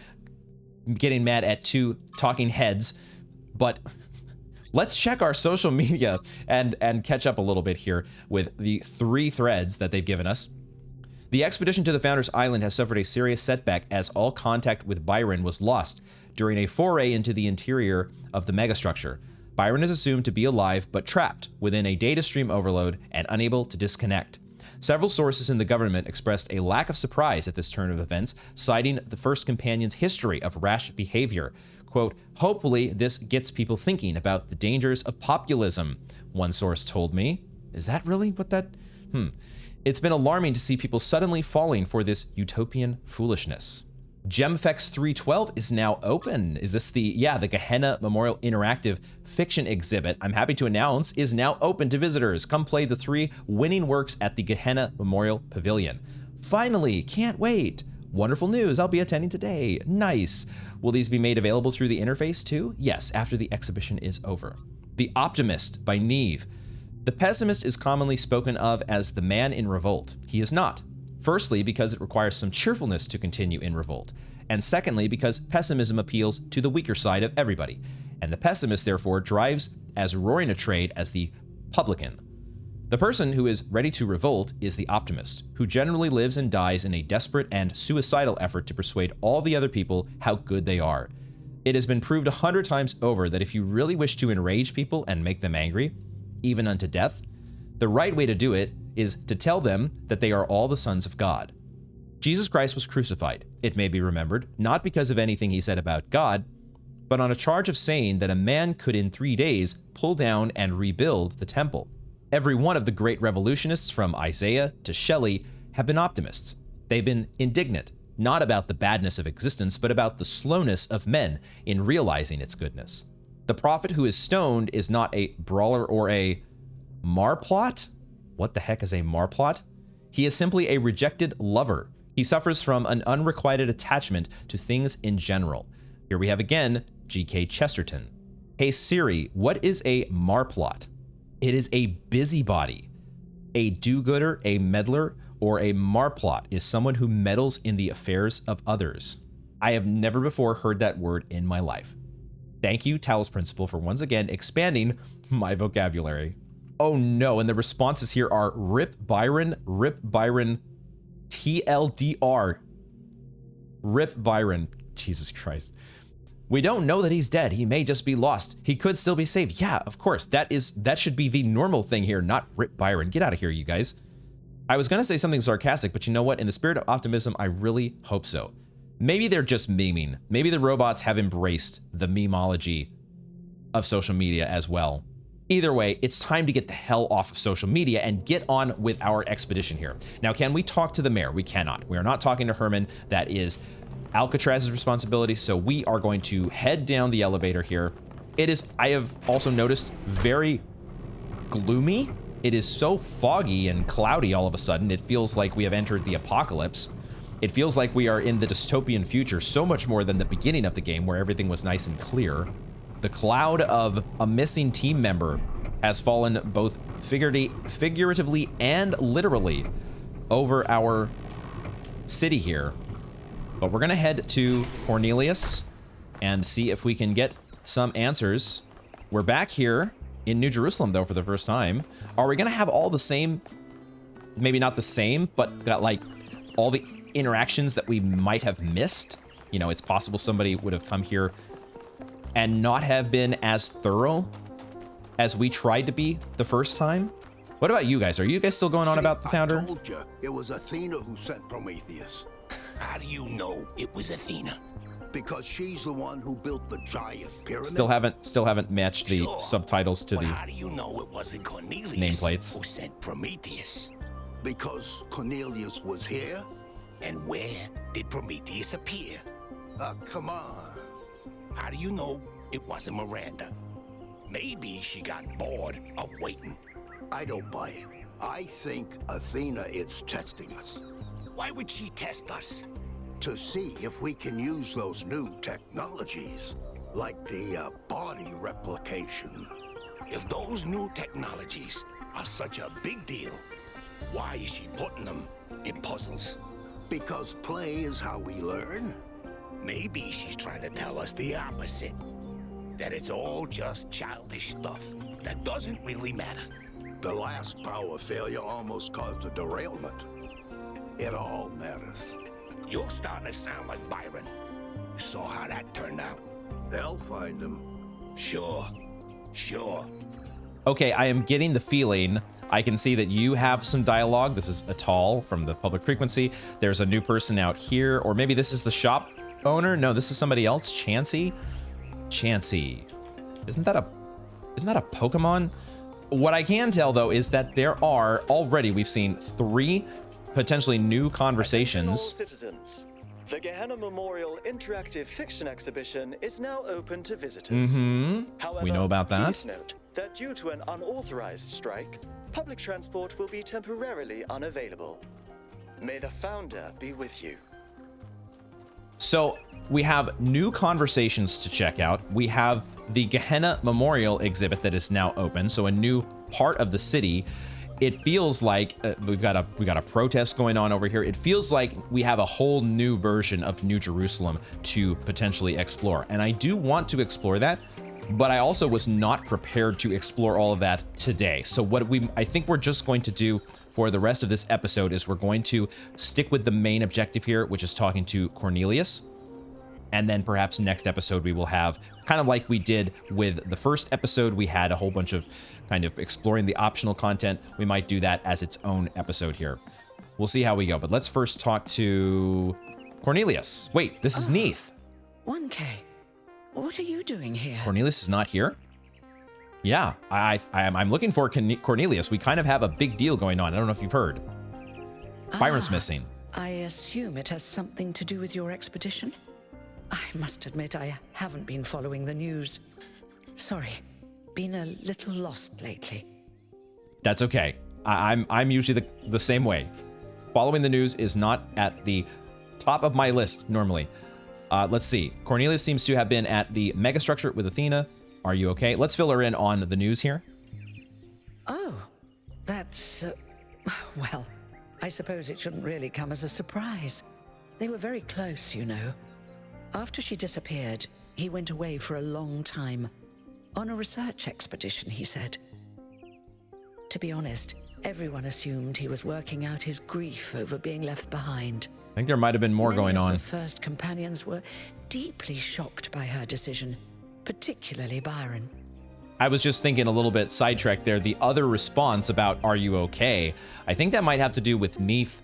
S1: getting mad at 2 talking heads, but let's check our social media and catch up a little bit here with the 3 threads that they've given us. The expedition to the Founders Island has suffered a serious setback as all contact with Byron was lost during a foray into the interior of the Megastructure. Byron is assumed to be alive but trapped within a data stream overload and unable to disconnect. Several sources in the government expressed a lack of surprise at this turn of events, citing the first companion's history of rash behavior. Quote, hopefully this gets people thinking about the dangers of populism, one source told me. Is that really what that... It's been alarming to see people suddenly falling for this utopian foolishness. GemFX 312 is now open. Is this the Gehenna Memorial Interactive Fiction Exhibit, I'm happy to announce, is now open to visitors. Come play the 3 winning works at the Gehenna Memorial Pavilion. Finally, can't wait. Wonderful news, I'll be attending today. Nice. Will these be made available through the interface too? Yes, after the exhibition is over. The Optimist by Neve. The pessimist is commonly spoken of as the man in revolt. He is not. Firstly, because it requires some cheerfulness to continue in revolt. And secondly, because pessimism appeals to the weaker side of everybody. And the pessimist, therefore, drives as roaring a trade as the publican. The person who is ready to revolt is the optimist, who generally lives and dies in a desperate and suicidal effort to persuade all the other people how good they are. It has been proved 100 times over that if you really wish to enrage people and make them angry, even unto death, the right way to do it is to tell them that they are all the sons of God. Jesus Christ was crucified, it may be remembered, not because of anything he said about God, but on a charge of saying that a man could in 3 days pull down and rebuild the temple. Every one of the great revolutionists from Isaiah to Shelley have been optimists. They've been indignant, not about the badness of existence, but about the slowness of men in realizing its goodness. The prophet who is stoned is not a brawler or a marplot? What the heck is a marplot? He is simply a rejected lover. He suffers from an unrequited attachment to things in general. Here we have again G.K. Chesterton. Hey Siri, what is a marplot? It is a busybody. A do-gooder, a meddler, or a marplot is someone who meddles in the affairs of others. I have never before heard that word in my life. Thank you, Talos Principle, for once again expanding my vocabulary. Oh no, and the responses here are RIP Byron, TLDR. RIP Byron, Jesus Christ. We don't know that he's dead. He may just be lost. He could still be saved. Yeah, of course. That should be the normal thing here, not RIP Byron. Get out of here, you guys. I was gonna say something sarcastic, but you know what? In the spirit of optimism, I really hope so. Maybe they're just memeing. Maybe the robots have embraced the memeology of social media as well. Either way, it's time to get the hell off of social media and get on with our expedition here. Now, can we talk to the mayor? We cannot. We are not talking to Herman. That is Alcatraz's responsibility, so we are going to head down the elevator here. It is, I have also noticed, very gloomy. It is so foggy and cloudy all of a sudden. It feels like we have entered the apocalypse. It feels like we are in the dystopian future, so much more than the beginning of the game where everything was nice and clear. The cloud of a missing team member has fallen both figuratively and literally over our city here. But we're gonna head to Cornelius and see if we can get some answers. We're back here in New Jerusalem though for the first time. Are we gonna have all the same, maybe not the same, but got like all the interactions that we might have missed. You know, it's possible somebody would have come here and not have been as thorough as we tried to be the first time. What about you guys? Are you guys still going on about the founder?
S14: I told you, it was Athena who sent Prometheus.
S15: How do you know it was Athena?
S14: Because she's the one who built the giant pyramid.
S1: Still haven't matched the subtitles to
S15: but
S1: the
S15: how do you know it wasn't Cornelius
S1: nameplates.
S15: who sent Prometheus?
S14: Because Cornelius was here?
S15: And where did Prometheus appear?
S14: Come on.
S15: How do you know it wasn't Miranda? Maybe she got bored of waiting.
S14: I don't buy it. I think Athena is testing us.
S15: Why would she test us?
S14: To see if we can use those new technologies, like the body replication.
S15: If those new technologies are such a big deal, why is she putting them in puzzles?
S14: Because play is how we learn.
S15: Maybe she's trying to tell us the opposite. That it's all just childish stuff that doesn't really matter.
S14: The last power failure almost caused a derailment. It all matters.
S15: You're starting to sound like Byron. You saw how that turned out.
S14: They'll find him.
S15: Sure.
S1: Okay, I am getting the feeling. I can see that you have some dialogue. This is Atal from the public frequency. There's a new person out here, or maybe this is the shop owner. No, this is somebody else. Chansey. Isn't that a Pokemon? What I can tell though is that there are already, we've seen 3 potentially new conversations.
S13: All citizens, the Gehenna Memorial Interactive Fiction Exhibition is now open to visitors. However,
S1: we know about that.
S13: Please note that due to an unauthorized strike, public transport will be temporarily unavailable. May the founder be with you.
S1: So we have new conversations to check out. We have the Gehenna Memorial exhibit that is now open, so a new part of the city. It feels like we've got a protest going on over here. It feels like we have a whole new version of New Jerusalem to potentially explore, and I do want to explore that, but I also was not prepared to explore all of that today. So what I think we're just going to do for the rest of this episode is we're going to stick with the main objective here, which is talking to Cornelius. And then perhaps next episode we will have, kind of like we did with the first episode, we had a whole bunch of kind of exploring the optional content. We might do that as its own episode here. We'll see how we go. But let's first talk to Cornelius. Wait, this is Neith.
S16: 1K, what are you doing here?
S1: Cornelius is not here? Yeah, I'm looking for Cornelius. We kind of have a big deal going on. I don't know if you've heard. Byron's missing.
S16: I assume it has something to do with your expedition? I must admit I haven't been following the news. Sorry, been a little lost lately.
S1: That's okay. I'm usually the same way. Following the news is not at the top of my list normally. Let's see. Cornelius seems to have been at the Megastructure with Athena. Are you okay? Let's fill her in on the news here.
S16: Oh, that's... well, I suppose it shouldn't really come as a surprise. They were very close, you know. After she disappeared, he went away for a long time. On a research expedition, he said. To be honest, everyone assumed he was working out his grief over being left behind.
S1: I think there might have been more going on.
S16: Many of the first companions were deeply shocked by her decision, particularly Byron.
S1: I was just thinking a little bit sidetracked there. The other response about "Are you okay?" I think that might have to do with Neith.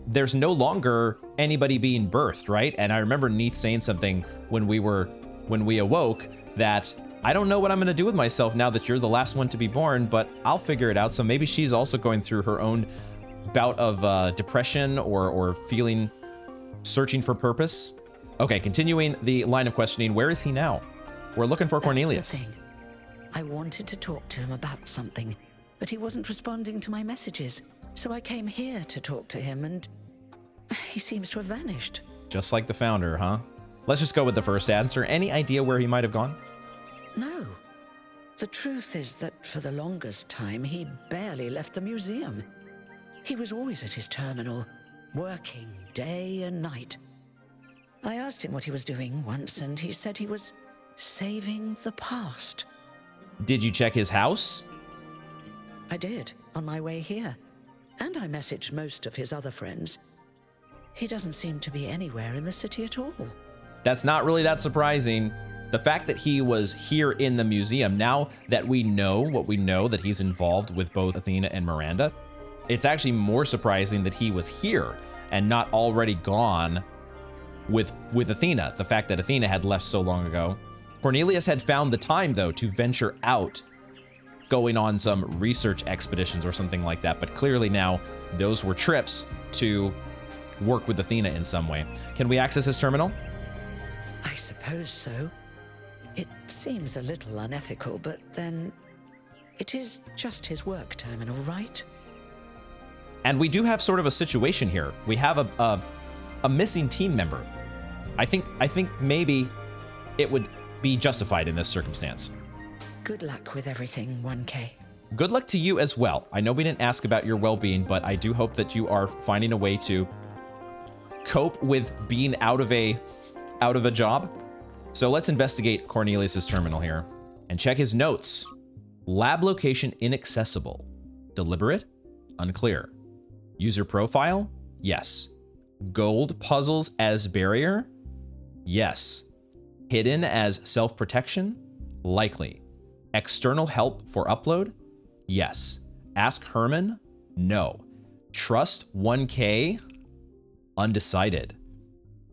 S1: There's no longer anybody being birthed, right? And I remember Neith saying something when we awoke that I don't know what I'm going to do with myself now that you're the last one to be born, but I'll figure it out. So maybe she's also going through her own bout of depression or searching for purpose. Okay, continuing the line of questioning. Where is he now? We're looking for Cornelius.
S16: That's the thing. I wanted to talk to him about something, but he wasn't responding to my messages. So I came here to talk to him, and he seems to have vanished.
S1: Just like the founder, huh? Let's just go with the first answer. Any idea where he might have gone?
S16: No. The truth is that for the longest time, he barely left the museum. He was always at his terminal, working day and night. I asked him what he was doing once, and he said he was saving the past.
S1: Did you check his house?
S16: I did, on my way here. And I messaged most of his other friends. he doesn't seem to be anywhere in the city at all.
S1: That's not really that surprising. The fact that he was here in the museum, now that we know what we know, that he's involved with both Athena and Miranda, it's actually more surprising that he was here and not already gone with Athena. The fact that Athena had left so long ago. Cornelius had found the time, though, to venture out, going on some research expeditions or something like that. But clearly now, those were trips to work with Athena in some way. Can we access his terminal?
S16: I suppose so. It seems a little unethical, but then it is just his work terminal, right?
S1: And we do have sort of a situation here. We have a missing team member. I think maybe it would be justified in this circumstance.
S16: Good luck with everything, 1K.
S1: Good luck to you as well. I know we didn't ask about your well-being, but I do hope that you are finding a way to cope with being out of a job. So let's investigate Cornelius's terminal here and check his notes. Lab location inaccessible. Deliberate? Unclear. User profile? Yes. Gold puzzles as barrier? Yes. Hidden as self-protection? Likely. External help for upload? Yes. Ask Herman? No. Trust 1K? Undecided.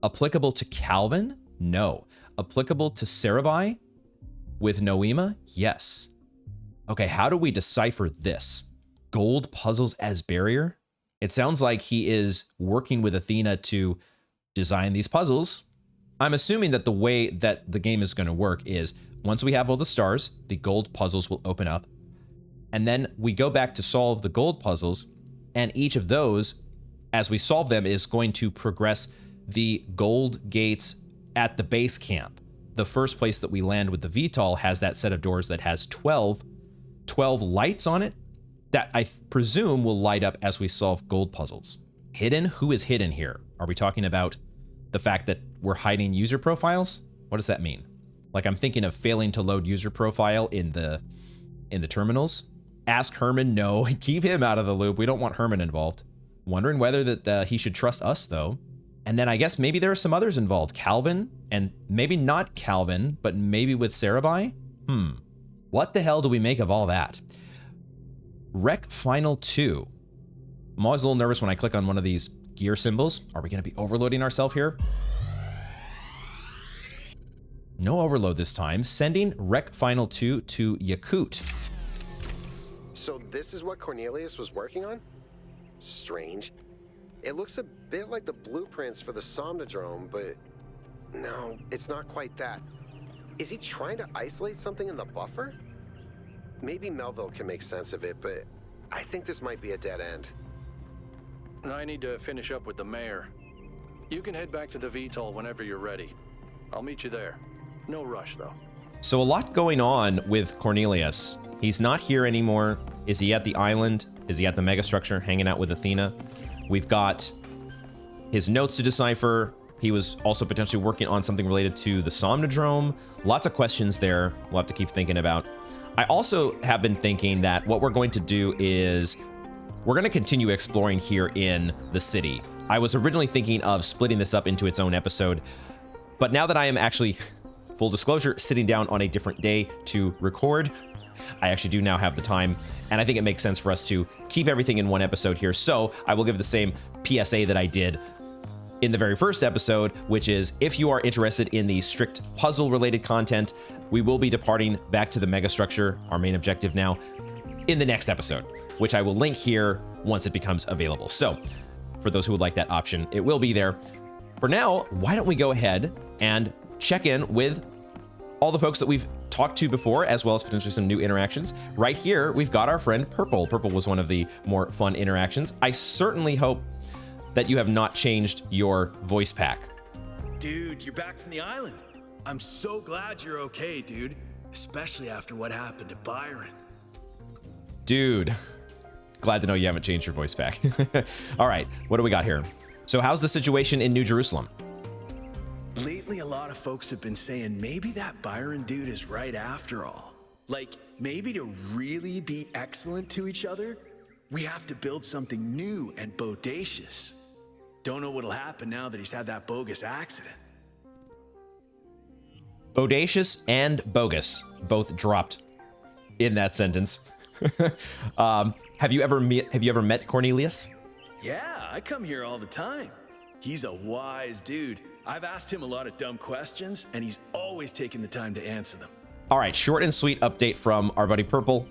S1: Applicable to Calvin? No. Applicable to Sarabai? With Noema? Yes. Okay, how do we decipher this? Gold puzzles as barrier? It sounds like he is working with Athena to design these puzzles. I'm assuming that the way that the game is going to work is once we have all the stars, the gold puzzles will open up. And then we go back to solve the gold puzzles. And each of those, as we solve them, is going to progress the gold gates at the base camp. The first place that we land with the VTOL has that set of doors that has 12 lights on it that I presume will light up as we solve gold puzzles. Hidden? Who is hidden here? Are we talking about the fact that we're hiding user profiles? What does that mean? Like, I'm thinking of failing to load user profile in the terminals. Ask Herman? No. Keep him out of the loop. We don't want Herman involved. Wondering whether that he should trust us, though. And then I guess maybe there are some others involved. Calvin, and maybe not Calvin, but maybe with Sarabai? What the hell do we make of all that? Rec Final 2. I'm always a little nervous when I click on one of these gear symbols. Are we going to be overloading ourselves here? No overload this time. Sending Rec Final 2 to Yakut.
S4: So this is what Cornelius was working on? Strange. It looks a bit like the blueprints for the Somnodrome, but no, it's not quite that. Is he trying to isolate something in the buffer? Maybe Melville can make sense of it, but I think this might be a dead end.
S5: I need to finish up with the mayor. You can head back to the VTOL whenever you're ready. I'll meet you there. No rush, though.
S1: So a lot going on with Cornelius. He's not here anymore. Is he at the island? Is he at the Megastructure hanging out with Athena? We've got his notes to decipher. He was also potentially working on something related to the Somnodrome. Lots of questions there we'll have to keep thinking about. I also have been thinking that what we're going to do is we're going to continue exploring here in the city. I was originally thinking of splitting this up into its own episode, but now that I am actually, full disclosure, sitting down on a different day to record, I actually do now have the time, and I think it makes sense for us to keep everything in one episode here. So I will give the same PSA that I did in the very first episode, which is if you are interested in the strict puzzle-related content, we will be departing back to the Megastructure, our main objective now, in the next episode, which I will link here once it becomes available. So for those who would like that option, it will be there. For now, why don't we go ahead and check in with all the folks that we've talked to before, as well as potentially some new interactions. Right here, we've got our friend Purple. Purple was one of the more fun interactions. I certainly hope that you have not changed your voice pack.
S17: Dude, you're back from the island. I'm so glad you're okay, dude. Especially after what happened to Byron.
S1: Dude, glad to know you haven't changed your voice pack. All right, what do we got here? So how's the situation in New Jerusalem?
S17: Lately, a lot of folks have been saying maybe that Byron dude is right after all. Like, maybe to really be excellent to each other, we have to build something new and bodacious. don't know what'll happen now that he's had that bogus accident.
S1: Bodacious and bogus both dropped in that sentence. Have you ever met Cornelius?
S17: Yeah, I come here all the time. He's a wise dude. I've asked him a lot of dumb questions, and he's always taken the time to answer them.
S1: All right, short and sweet update from our buddy Purple.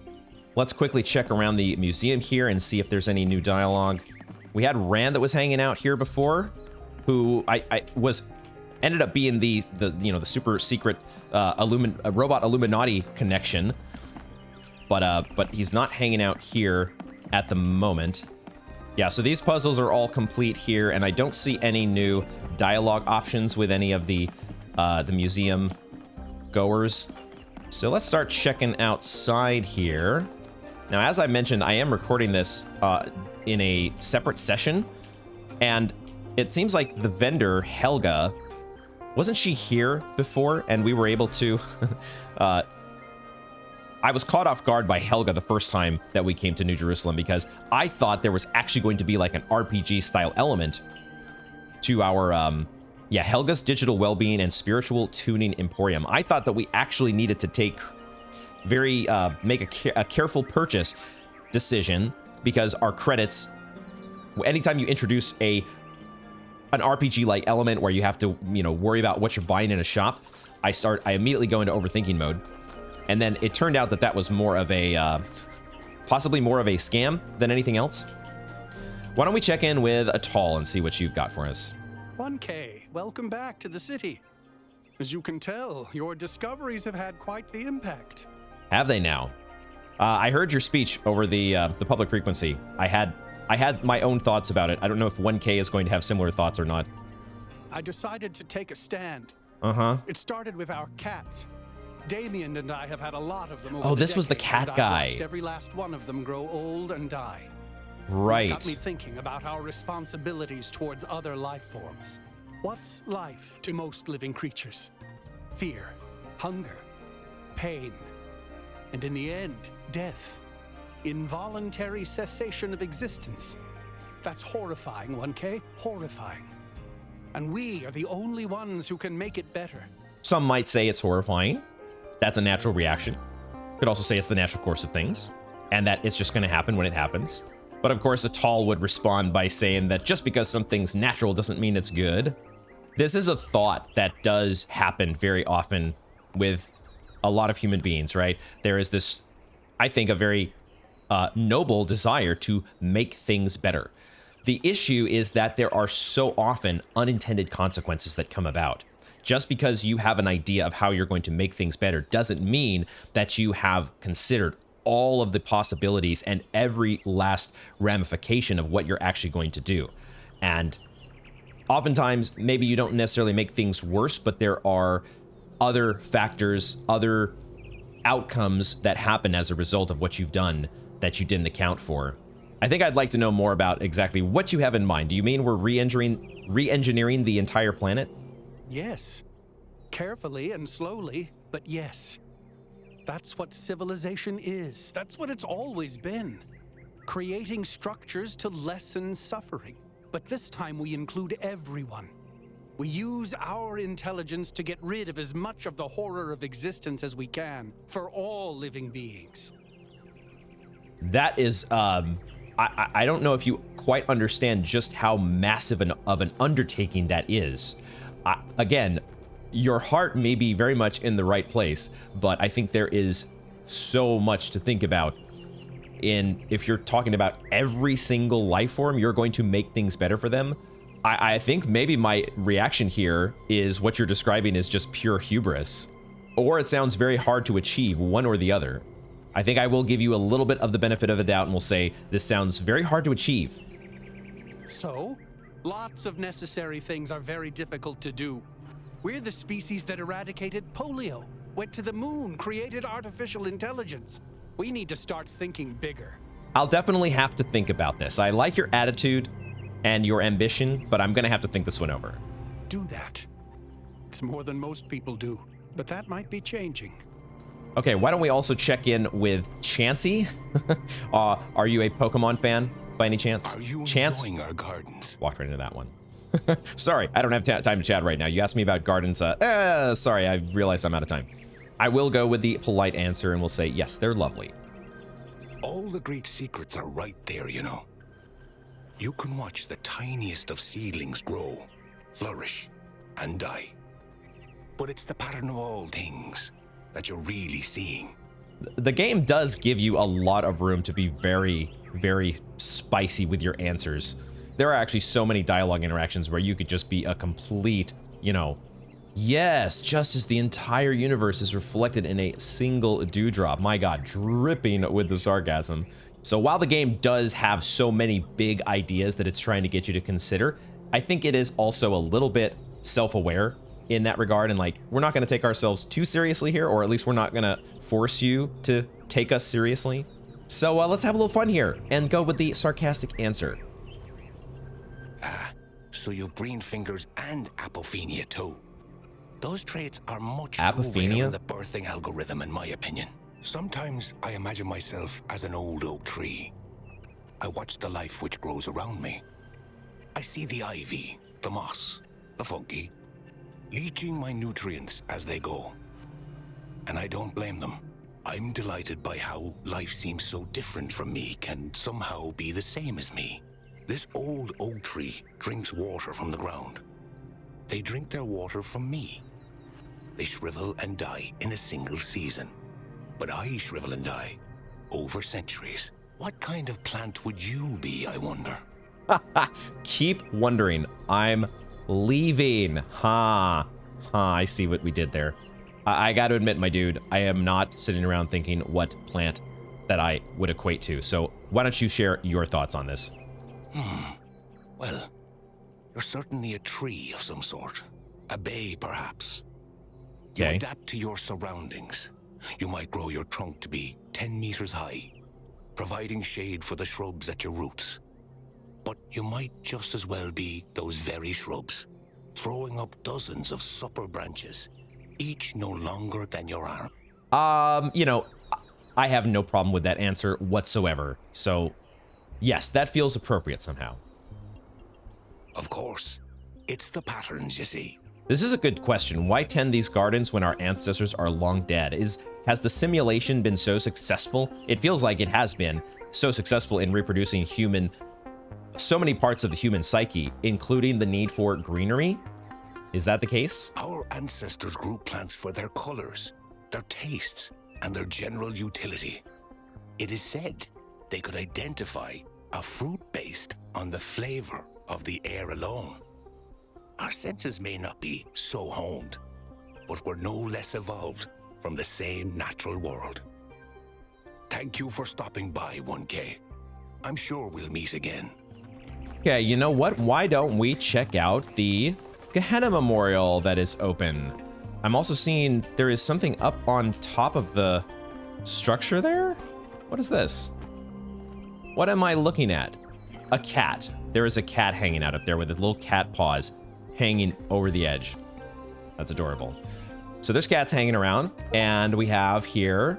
S1: Let's quickly check around the museum here and see if there's any new dialogue. We had Rand that was hanging out here before, who ended up being the super secret robot Illuminati connection, but he's not hanging out here at the moment. Yeah, so these puzzles are all complete here, and I don't see any new dialogue options with any of the museum goers. So let's start checking outside here. Now, as I mentioned, I am recording this in a separate session, and it seems like the vendor, Helga, wasn't she here before? And we were able to... I was caught off guard by Helga the first time that we came to New Jerusalem, because I thought there was actually going to be like an RPG-style element to our... Helga's Digital Wellbeing and Spiritual Tuning Emporium. I thought that we actually needed to make a careful purchase decision, because our credits, anytime you introduce an RPG-like element where you have to, worry about what you're buying in a shop, I immediately go into overthinking mode. And then it turned out that that was more of a, possibly more of a scam than anything else. Why don't we check in with Atal and see what you've got for us?
S11: 1K, welcome back to the city. As you can tell, your discoveries have had quite the impact.
S1: Have they now? I heard your speech over the public frequency. I had my own thoughts about it. I don't know if 1K is going to have similar thoughts or not.
S11: I decided to take a stand.
S1: Uh-huh.
S11: It started with our cats. Damien and I have had a lot of them over
S1: Oh, this was the cat guy.
S11: I watched every last one of them grow old and die.
S1: Right.
S11: It got me thinking about our responsibilities towards other life forms. What's life to most living creatures? Fear, hunger, pain, and in the end, death. Involuntary cessation of existence. That's horrifying, 1K, horrifying. And we are the only ones who can make it better.
S1: Some might say it's horrifying. That's a natural reaction. Could also say it's the natural course of things, and that it's just going to happen when it happens. But of course, Atal would respond by saying that just because something's natural doesn't mean it's good. This is a thought that does happen very often with a lot of human beings, right? There is this, I think, a very noble desire to make things better. The issue is that there are so often unintended consequences that come about. Just because you have an idea of how you're going to make things better doesn't mean that you have considered all of the possibilities and every last ramification of what you're actually going to do. And oftentimes, maybe you don't necessarily make things worse, but there are other factors, other outcomes that happen as a result of what you've done that you didn't account for. I think I'd like to know more about exactly what you have in mind. Do you mean we're re-engineering the entire planet?
S11: Yes. Carefully and slowly, but yes. That's what civilization is. That's what it's always been. Creating structures to lessen suffering. But this time we include everyone. We use our intelligence to get rid of as much of the horror of existence as we can for all living beings.
S1: That is, I don't know if you quite understand just how massive of an undertaking that is. Again, your heart may be very much in the right place, but I think there is so much to think about. If you're talking about every single life form, you're going to make things better for them. I think maybe my reaction here is what you're describing is just pure hubris, or it sounds very hard to achieve, one or the other. I think I will give you a little bit of the benefit of a doubt and will say this sounds very hard to achieve.
S11: So, lots of necessary things are very difficult to do. We're the species that eradicated polio, went to the moon, created artificial intelligence. We need to start thinking bigger.
S1: I'll definitely have to think about this. I like your attitude and your ambition, but I'm going to have to think this one over.
S11: Do that. It's more than most people do, but that might be changing.
S1: Okay, why don't we also check in with Chansey? Are you a Pokemon fan by any chance?
S15: Are you
S1: Chance?
S15: enjoying our gardens?
S1: Walked right into that one. Sorry, I don't have time to chat right now. You asked me about gardens. Sorry, I realize I'm out of time. I will go with the polite answer and we'll say, yes, they're lovely.
S15: All the great secrets are right there, you know. You can watch the tiniest of seedlings grow, flourish, and die. But it's the pattern of all things that you're really seeing.
S1: The game does give you a lot of room to be very, very spicy with your answers. There are actually so many dialogue interactions where you could just be a complete, you know, yes, just as the entire universe is reflected in a single dewdrop. My God, dripping with the sarcasm. So while the game does have so many big ideas that it's trying to get you to consider, I think it is also a little bit self-aware in that regard. And like, we're not going to take ourselves too seriously here, or at least we're not going to force you to take us seriously. So let's have a little fun here and go with the sarcastic answer.
S15: So you've green fingers and apophenia too. Those traits are much
S1: Apophenia?
S15: too rare in the birthing algorithm, in my opinion. Sometimes I imagine myself as an old oak tree. I watch the life which grows around me. I see the ivy, the moss, the fungi, leaching my nutrients as they go. And I don't blame them. I'm delighted by how life seems so different from me can somehow be the same as me. This old oak tree drinks water from the ground. They drink their water from me. They shrivel and die in a single season. But I shrivel and die over centuries. What kind of plant would you be, I wonder?
S1: Keep wondering. I'm leaving. I see what we did there. I got to admit, my dude, I am not sitting around thinking what plant that I would equate to. So why don't you share your thoughts on this?
S15: Well, you're certainly a tree of some sort. A bay, perhaps. You
S1: Okay.
S15: adapt to your surroundings. You might grow your trunk to be 10 meters high, providing shade for the shrubs at your roots. But you might just as well be those very shrubs, throwing up dozens of supple branches, each no longer than your arm.
S1: You know, I have no problem with that answer whatsoever. So, yes, that feels appropriate somehow.
S15: Of course. It's the patterns, you see.
S1: This is a good question. Why tend these gardens when our ancestors are long dead? Has the simulation been so successful? It feels like it has been so successful in reproducing so many parts of the human psyche, including the need for greenery. Is that the case?
S15: Our ancestors grew plants for their colors, their tastes, and their general utility. It is said they could identify a fruit based on the flavor of the air alone. Our senses may not be so honed, but we're no less evolved from the same natural world. Thank you for stopping by, 1K. I'm sure we'll meet again.
S1: Okay, you know what? Why don't we check out the Gehenna Memorial that is open? I'm also seeing there is something up on top of the structure there. What is this? What am I looking at? A cat. There is a cat hanging out up there with a little cat paws hanging over the edge. That's adorable. So there's cats hanging around, and we have here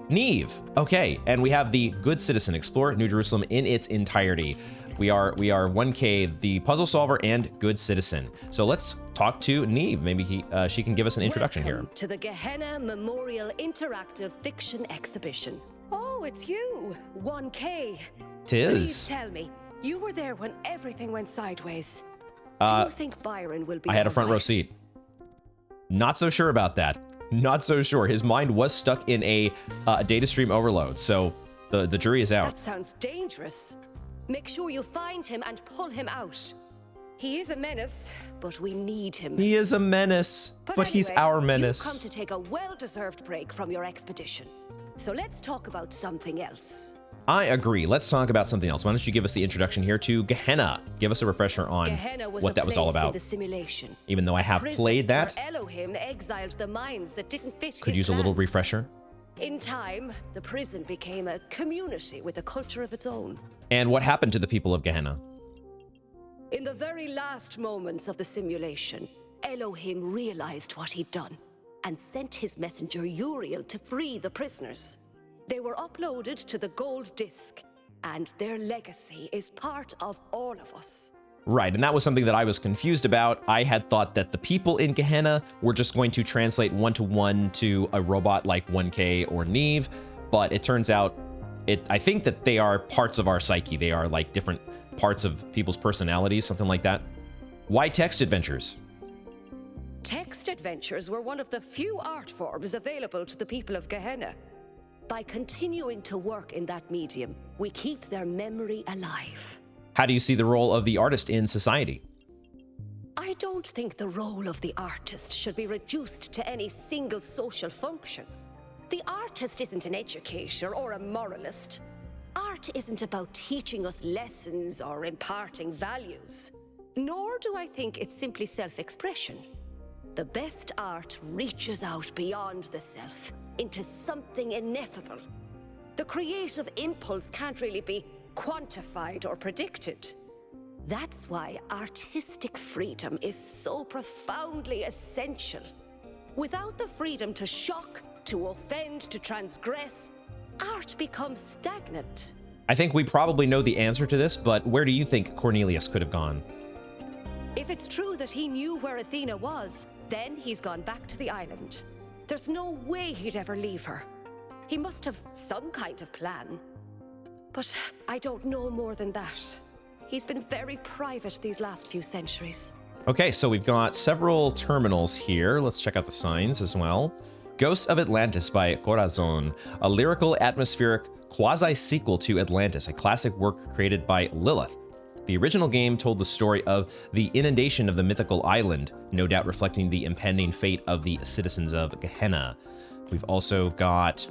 S1: Neve. Okay, and we have the Good Citizen. Explore New Jerusalem in its entirety. We are 1K, the puzzle solver and Good Citizen. So let's talk to Neve. Maybe she can give us an introduction
S18: Welcome
S1: here.
S18: to the Gehenna Memorial Interactive Fiction Exhibition. Oh, it's you, 1K.
S1: Tis.
S18: Please tell me, you were there when everything went sideways. Do you think Byron will be
S1: I had a front row
S18: alright?
S1: seat. Not so sure about that. Not so sure. His mind was stuck in a data stream overload, so the jury is out.
S18: That sounds dangerous. Make sure you find him and pull him out. He is a menace, but we need him.
S1: He is a menace, but he's
S18: anyway,
S1: our menace.
S18: You've come to take a well-deserved break from your expedition. So let's talk about something else.
S1: I agree. Let's talk about something else. Why don't you give us the introduction here to Gehenna? Give us a refresher on
S18: Gehenna was
S1: what
S18: a
S1: that was all
S18: place in
S1: about.
S18: the simulation.
S1: Even though I have
S18: Prison
S1: played that,
S18: where Elohim exiled the minds that didn't fit
S1: could
S18: his
S1: use a little
S18: plans.
S1: refresher.
S18: In time, the prison became a community with a culture of its own.
S1: And what happened to the people of Gehenna?
S18: In the very last moments of the simulation, Elohim realized what he'd done and sent his messenger Uriel to free the prisoners. They were uploaded to the gold disc, and their legacy is part of all of us.
S1: Right, and that was something that I was confused about. I had thought that the people in Gehenna were just going to translate one-to-one to a robot like 1K or Neve, but it turns out, I think that they are parts of our psyche. They are like different parts of people's personalities, something like that. Why text adventures?
S18: Text adventures were one of the few art forms available to the people of Gehenna. By continuing to work in that medium, we keep their memory alive.
S1: How do you see the role of the artist in society?
S18: I don't think the role of the artist should be reduced to any single social function. The artist isn't an educator or a moralist. Art isn't about teaching us lessons or imparting values. Nor do I think it's simply self-expression. The best art reaches out beyond the self, into something ineffable. The creative impulse can't really be quantified or predicted. That's why artistic freedom is so profoundly essential. Without the freedom to shock, to offend, to transgress, art becomes stagnant.
S1: I think we probably know the answer to this, but where do you think Cornelius could have gone?
S18: If it's true that he knew where Athena was, then he's gone back to the island. There's no way he'd ever leave her. He must have some kind of plan. But I don't know more than that. He's been very private these last few centuries.
S1: Okay, so we've got several terminals here. Let's check out the signs as well. Ghosts of Atlantis by Corazon, a lyrical, atmospheric quasi-sequel to Atlantis, a classic work created by Lilith. The original game told the story of the inundation of the mythical island, no doubt reflecting the impending fate of the citizens of Gehenna. We've also got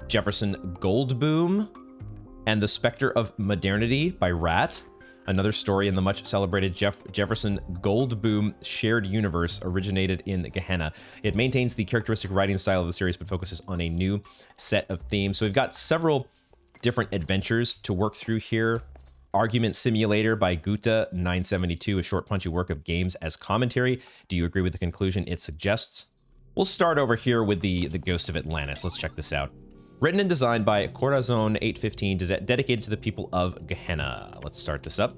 S1: Jefferson Goldboom and The Spectre of Modernity by Rat, another story in the much celebrated Jefferson Goldboom shared universe originated in Gehenna. It maintains the characteristic writing style of the series but focuses on a new set of themes. So we've got several different adventures to work through here. Argument Simulator by Guta 972, a short punchy work of games as commentary. Do you agree with the conclusion it suggests? We'll start over here with the Ghost of Atlantis. Let's check this out. Written and designed by Corazon 815, dedicated to the people of Gehenna. Let's start this up.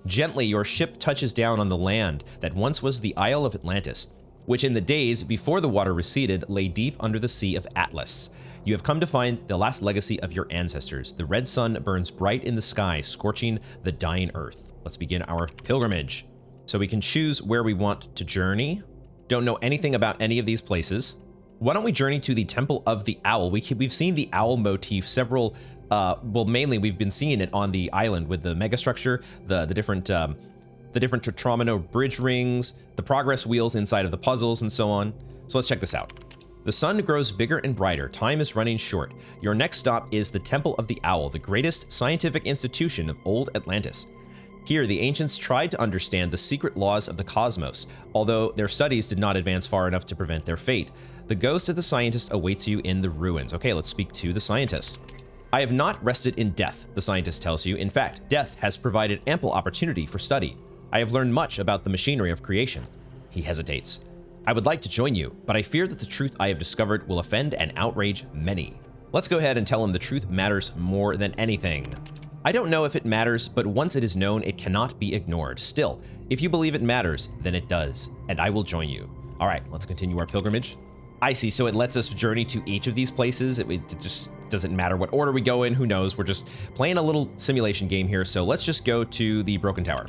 S1: Gently, your ship touches down on the land that once was the Isle of Atlantis, which in the days before the water receded lay deep under the Sea of Atlas. You have come to find the last legacy of your ancestors. The red sun burns bright in the sky, scorching the dying earth. Let's begin our pilgrimage. So we can choose where we want to journey. Don't know anything about any of these places. Why don't we journey to the Temple of the Owl? We've seen the owl motif several, well, mainly we've been seeing it on the island with the megastructure, the different Tetramino bridge rings, the progress wheels inside of the puzzles, and so on. So let's check this out. The sun grows bigger and brighter. Time is running short. Your next stop is the Temple of the Owl, the greatest scientific institution of old Atlantis. Here, the ancients tried to understand the secret laws of the cosmos, although their studies did not advance far enough to prevent their fate. The ghost of the scientist awaits you in the ruins. Okay, let's speak to the scientist. I have not rested in death, the scientist tells you. In fact, death has provided ample opportunity for study. I have learned much about the machinery of creation. He hesitates. I would like to join you, but I fear that the truth I have discovered will offend and outrage many. Let's go ahead and tell him the truth matters more than anything. I don't know if it matters, but once it is known, it cannot be ignored. Still, if you believe it matters, then it does, and I will join you. All right, let's continue our pilgrimage. I see, so it lets us journey to each of these places. It just doesn't matter what order we go in, who knows? We're just playing a little simulation game here, so let's just go to the Broken Tower.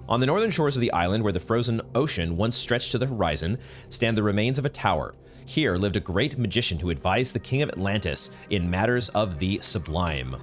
S1: On the northern shores of the island, where the frozen ocean once stretched to the horizon, stand the remains of a tower. Here lived a great magician who advised the king of Atlantis in matters of the sublime.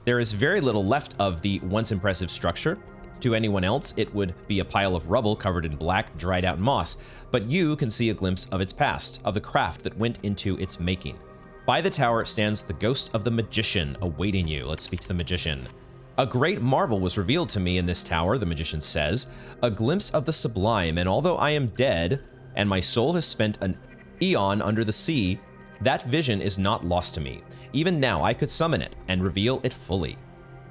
S1: There is very little left of the once impressive structure. To anyone else, it would be a pile of rubble covered in black, dried-out moss, but you can see a glimpse of its past, of the craft that went into its making. By the tower stands the ghost of the magician awaiting you. Let's speak to the magician. A great marvel was revealed to me in this tower, the magician says, a glimpse of the sublime, and although I am dead, and my soul has spent an eon under the sea, that vision is not lost to me. Even now I could summon it and reveal it fully.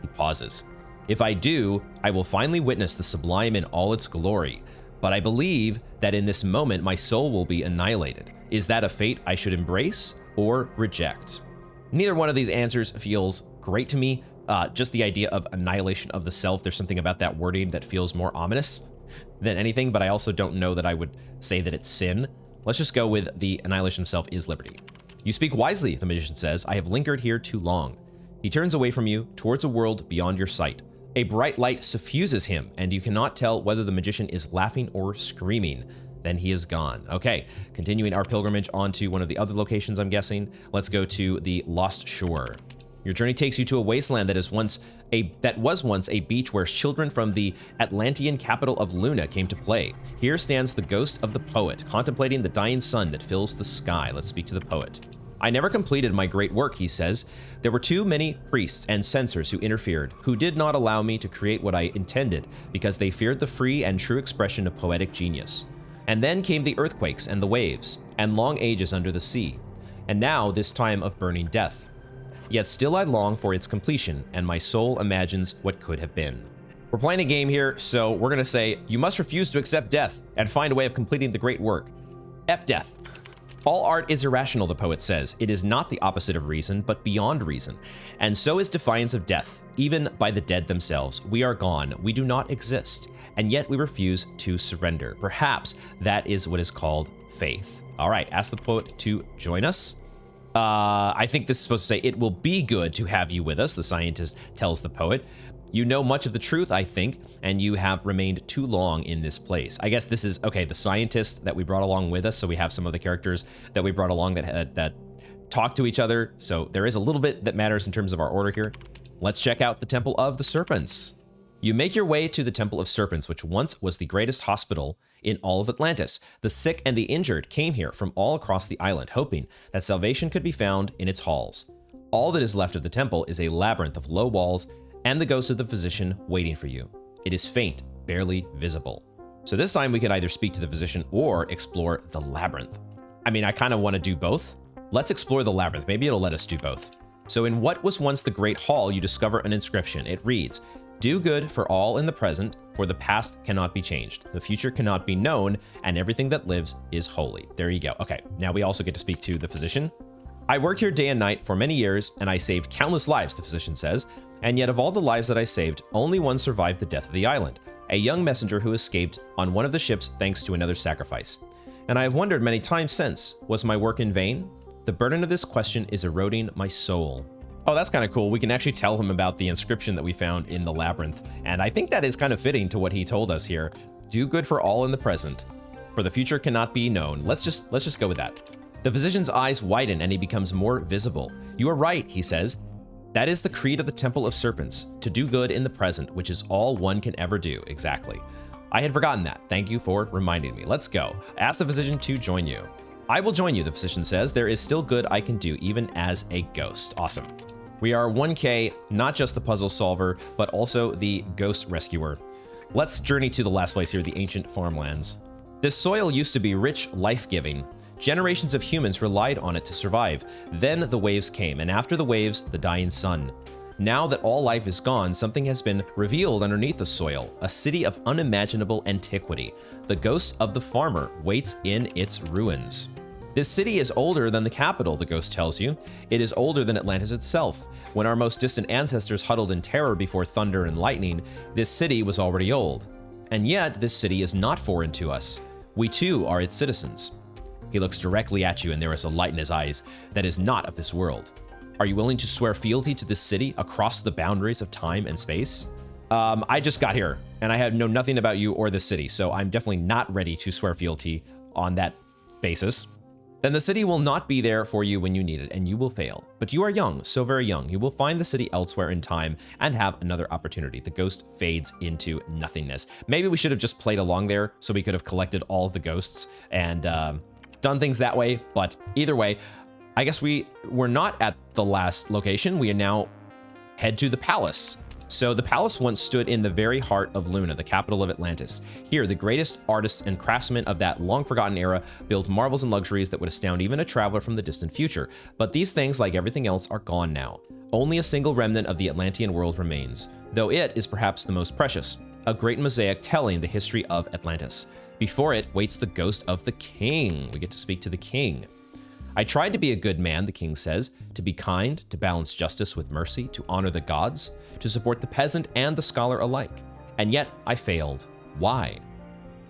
S1: He pauses. If I do, I will finally witness the sublime in all its glory, but I believe that in this moment my soul will be annihilated. Is that a fate I should embrace or reject? Neither one of these answers feels great to me. just the idea of annihilation of the self. There's something about that wording that feels more ominous than anything, but I also don't know that I would say that it's sin. Let's just go with the annihilation of self is liberty. You speak wisely, the magician says. I have lingered here too long. He turns away from you towards a world beyond your sight. A bright light suffuses him, and you cannot tell whether the magician is laughing or screaming. Then he is gone. Okay, continuing our pilgrimage onto one of the other locations, I'm guessing. Let's go to the Lost Shore. Your journey takes you to a wasteland that was once a beach where children from the Atlantean capital of Luna came to play. Here stands the ghost of the poet, contemplating the dying sun that fills the sky. Let's speak to the poet. I never completed my great work, he says. There were too many priests and censors who interfered, who did not allow me to create what I intended because they feared the free and true expression of poetic genius. And then came the earthquakes and the waves, and long ages under the sea. And now this time of burning death. Yet still I long for its completion, and my soul imagines what could have been. We're playing a game here, so we're gonna say, you must refuse to accept death and find a way of completing the great work. F death. All art is irrational, the poet says. It is not the opposite of reason, but beyond reason. And so is defiance of death, even by the dead themselves. We are gone. We do not exist. And yet we refuse to surrender. Perhaps that is what is called faith. All right, ask the poet to join us. I think this is supposed to say, it will be good to have you with us, the scientist tells the poet. You know much of the truth, I think, and you have remained too long in this place. I guess this is, okay, the scientist that we brought along with us, so we have some of the characters that we brought along that talk to each other, so there is a little bit that matters in terms of our order here. Let's check out the Temple of the Serpents. You make your way to the Temple of Serpents, which once was the greatest hospital in all of Atlantis. The sick and the injured came here from all across the island, hoping that salvation could be found in its halls. All that is left of the temple is a labyrinth of low walls and the ghost of the physician waiting for you. It is faint, barely visible. So this time we can either speak to the physician or explore the labyrinth. I mean, I kind of want to do both. Let's explore the labyrinth. Maybe it'll let us do both. So in what was once the great hall, you discover an inscription. It reads, do good for all in the present, for the past cannot be changed. The future cannot be known, and everything that lives is holy. There you go. Okay, now we also get to speak to the physician. I worked here day and night for many years, and I saved countless lives, the physician says. And yet of all the lives that I saved, only one survived the death of the island. A young messenger who escaped on one of the ships thanks to another sacrifice. And I have wondered many times since, was my work in vain? The burden of this question is eroding my soul. Oh, that's kind of cool. We can actually tell him about the inscription that we found in the labyrinth. And I think that is kind of fitting to what he told us here. Do good for all in the present, for the future cannot be known. Let's just go with that. The physician's eyes widen and he becomes more visible. You are right, he says. That is the creed of the Temple of Serpents, to do good in the present, which is all one can ever do. Exactly. I had forgotten that. Thank you for reminding me. Let's go. Ask the physician to join you. I will join you, the physician says. There is still good I can do, even as a ghost. Awesome. We are 1K, not just the puzzle solver, but also the ghost rescuer. Let's journey to the last place here, the ancient farmlands. This soil used to be rich, life-giving. Generations of humans relied on it to survive. Then the waves came, and after the waves, the dying sun. Now that all life is gone, something has been revealed underneath the soil, a city of unimaginable antiquity. The ghost of the farmer waits in its ruins. This city is older than the capital, the ghost tells you. It is older than Atlantis itself. When our most distant ancestors huddled in terror before thunder and lightning, this city was already old. And yet, this city is not foreign to us. We too are its citizens. He looks directly at you and there is a light in his eyes that is not of this world. Are you willing to swear fealty to this city across the boundaries of time and space? I just got here and I know nothing about you or this city, so I'm definitely not ready to swear fealty on that basis. Then the city will not be there for you when you need it, and you will fail. But you are young, so very young. You will find the city elsewhere in time and have another opportunity. The ghost fades into nothingness. Maybe we should have just played along there so we could have collected all of the ghosts and done things that way. But either way, I guess we're not at the last location. We now head to the palace. So the palace once stood in the very heart of Luna, the capital of Atlantis. Here, the greatest artists and craftsmen of that long-forgotten era built marvels and luxuries that would astound even a traveler from the distant future. But these things, like everything else, are gone now. Only a single remnant of the Atlantean world remains, though it is perhaps the most precious, a great mosaic telling the history of Atlantis. Before it waits the ghost of the king. We get to speak to the king. I tried to be a good man, the king says, to be kind, to balance justice with mercy, to honor the gods, to support the peasant and the scholar alike. And yet I failed. Why?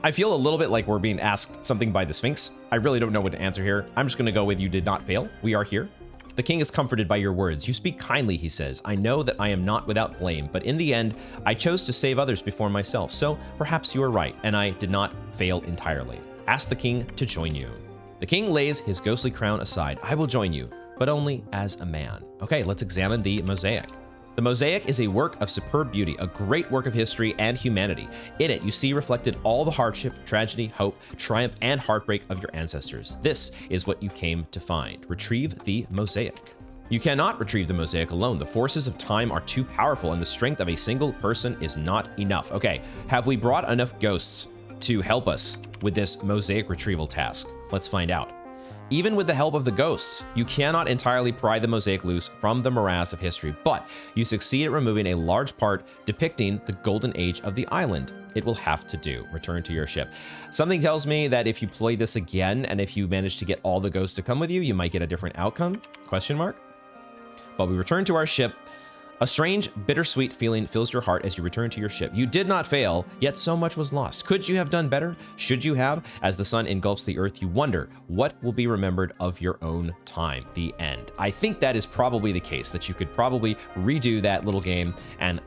S1: I feel a little bit like we're being asked something by the Sphinx. I really don't know what to answer here. I'm just gonna go with you did not fail. We are here. The king is comforted by your words. You speak kindly, he says. I know that I am not without blame, but in the end, I chose to save others before myself. So perhaps you are right, and I did not fail entirely. Ask the king to join you. The king lays his ghostly crown aside. I will join you, but only as a man. Okay, let's examine the mosaic. The mosaic is a work of superb beauty, a great work of history and humanity. In it, you see reflected all the hardship, tragedy, hope, triumph, and heartbreak of your ancestors. This is what you came to find. Retrieve the mosaic. You cannot retrieve the mosaic alone. The forces of time are too powerful, and the strength of a single person is not enough. Okay, have we brought enough ghosts to help us with this mosaic retrieval task? Let's find out. Even with the help of the ghosts, you cannot entirely pry the mosaic loose from the morass of history, but you succeed at removing a large part depicting the golden age of the island. It will have to do. Return to your ship. Something tells me that if you play this again, and if you manage to get all the ghosts to come with you, you might get a different outcome? Question mark? But we return to our ship. A strange, bittersweet feeling fills your heart as you return to your ship. You did not fail, yet so much was lost. Could you have done better? Should you have? As the sun engulfs the earth, you wonder what will be remembered of your own time. The end. I think that is probably the case, that you could probably redo that little game and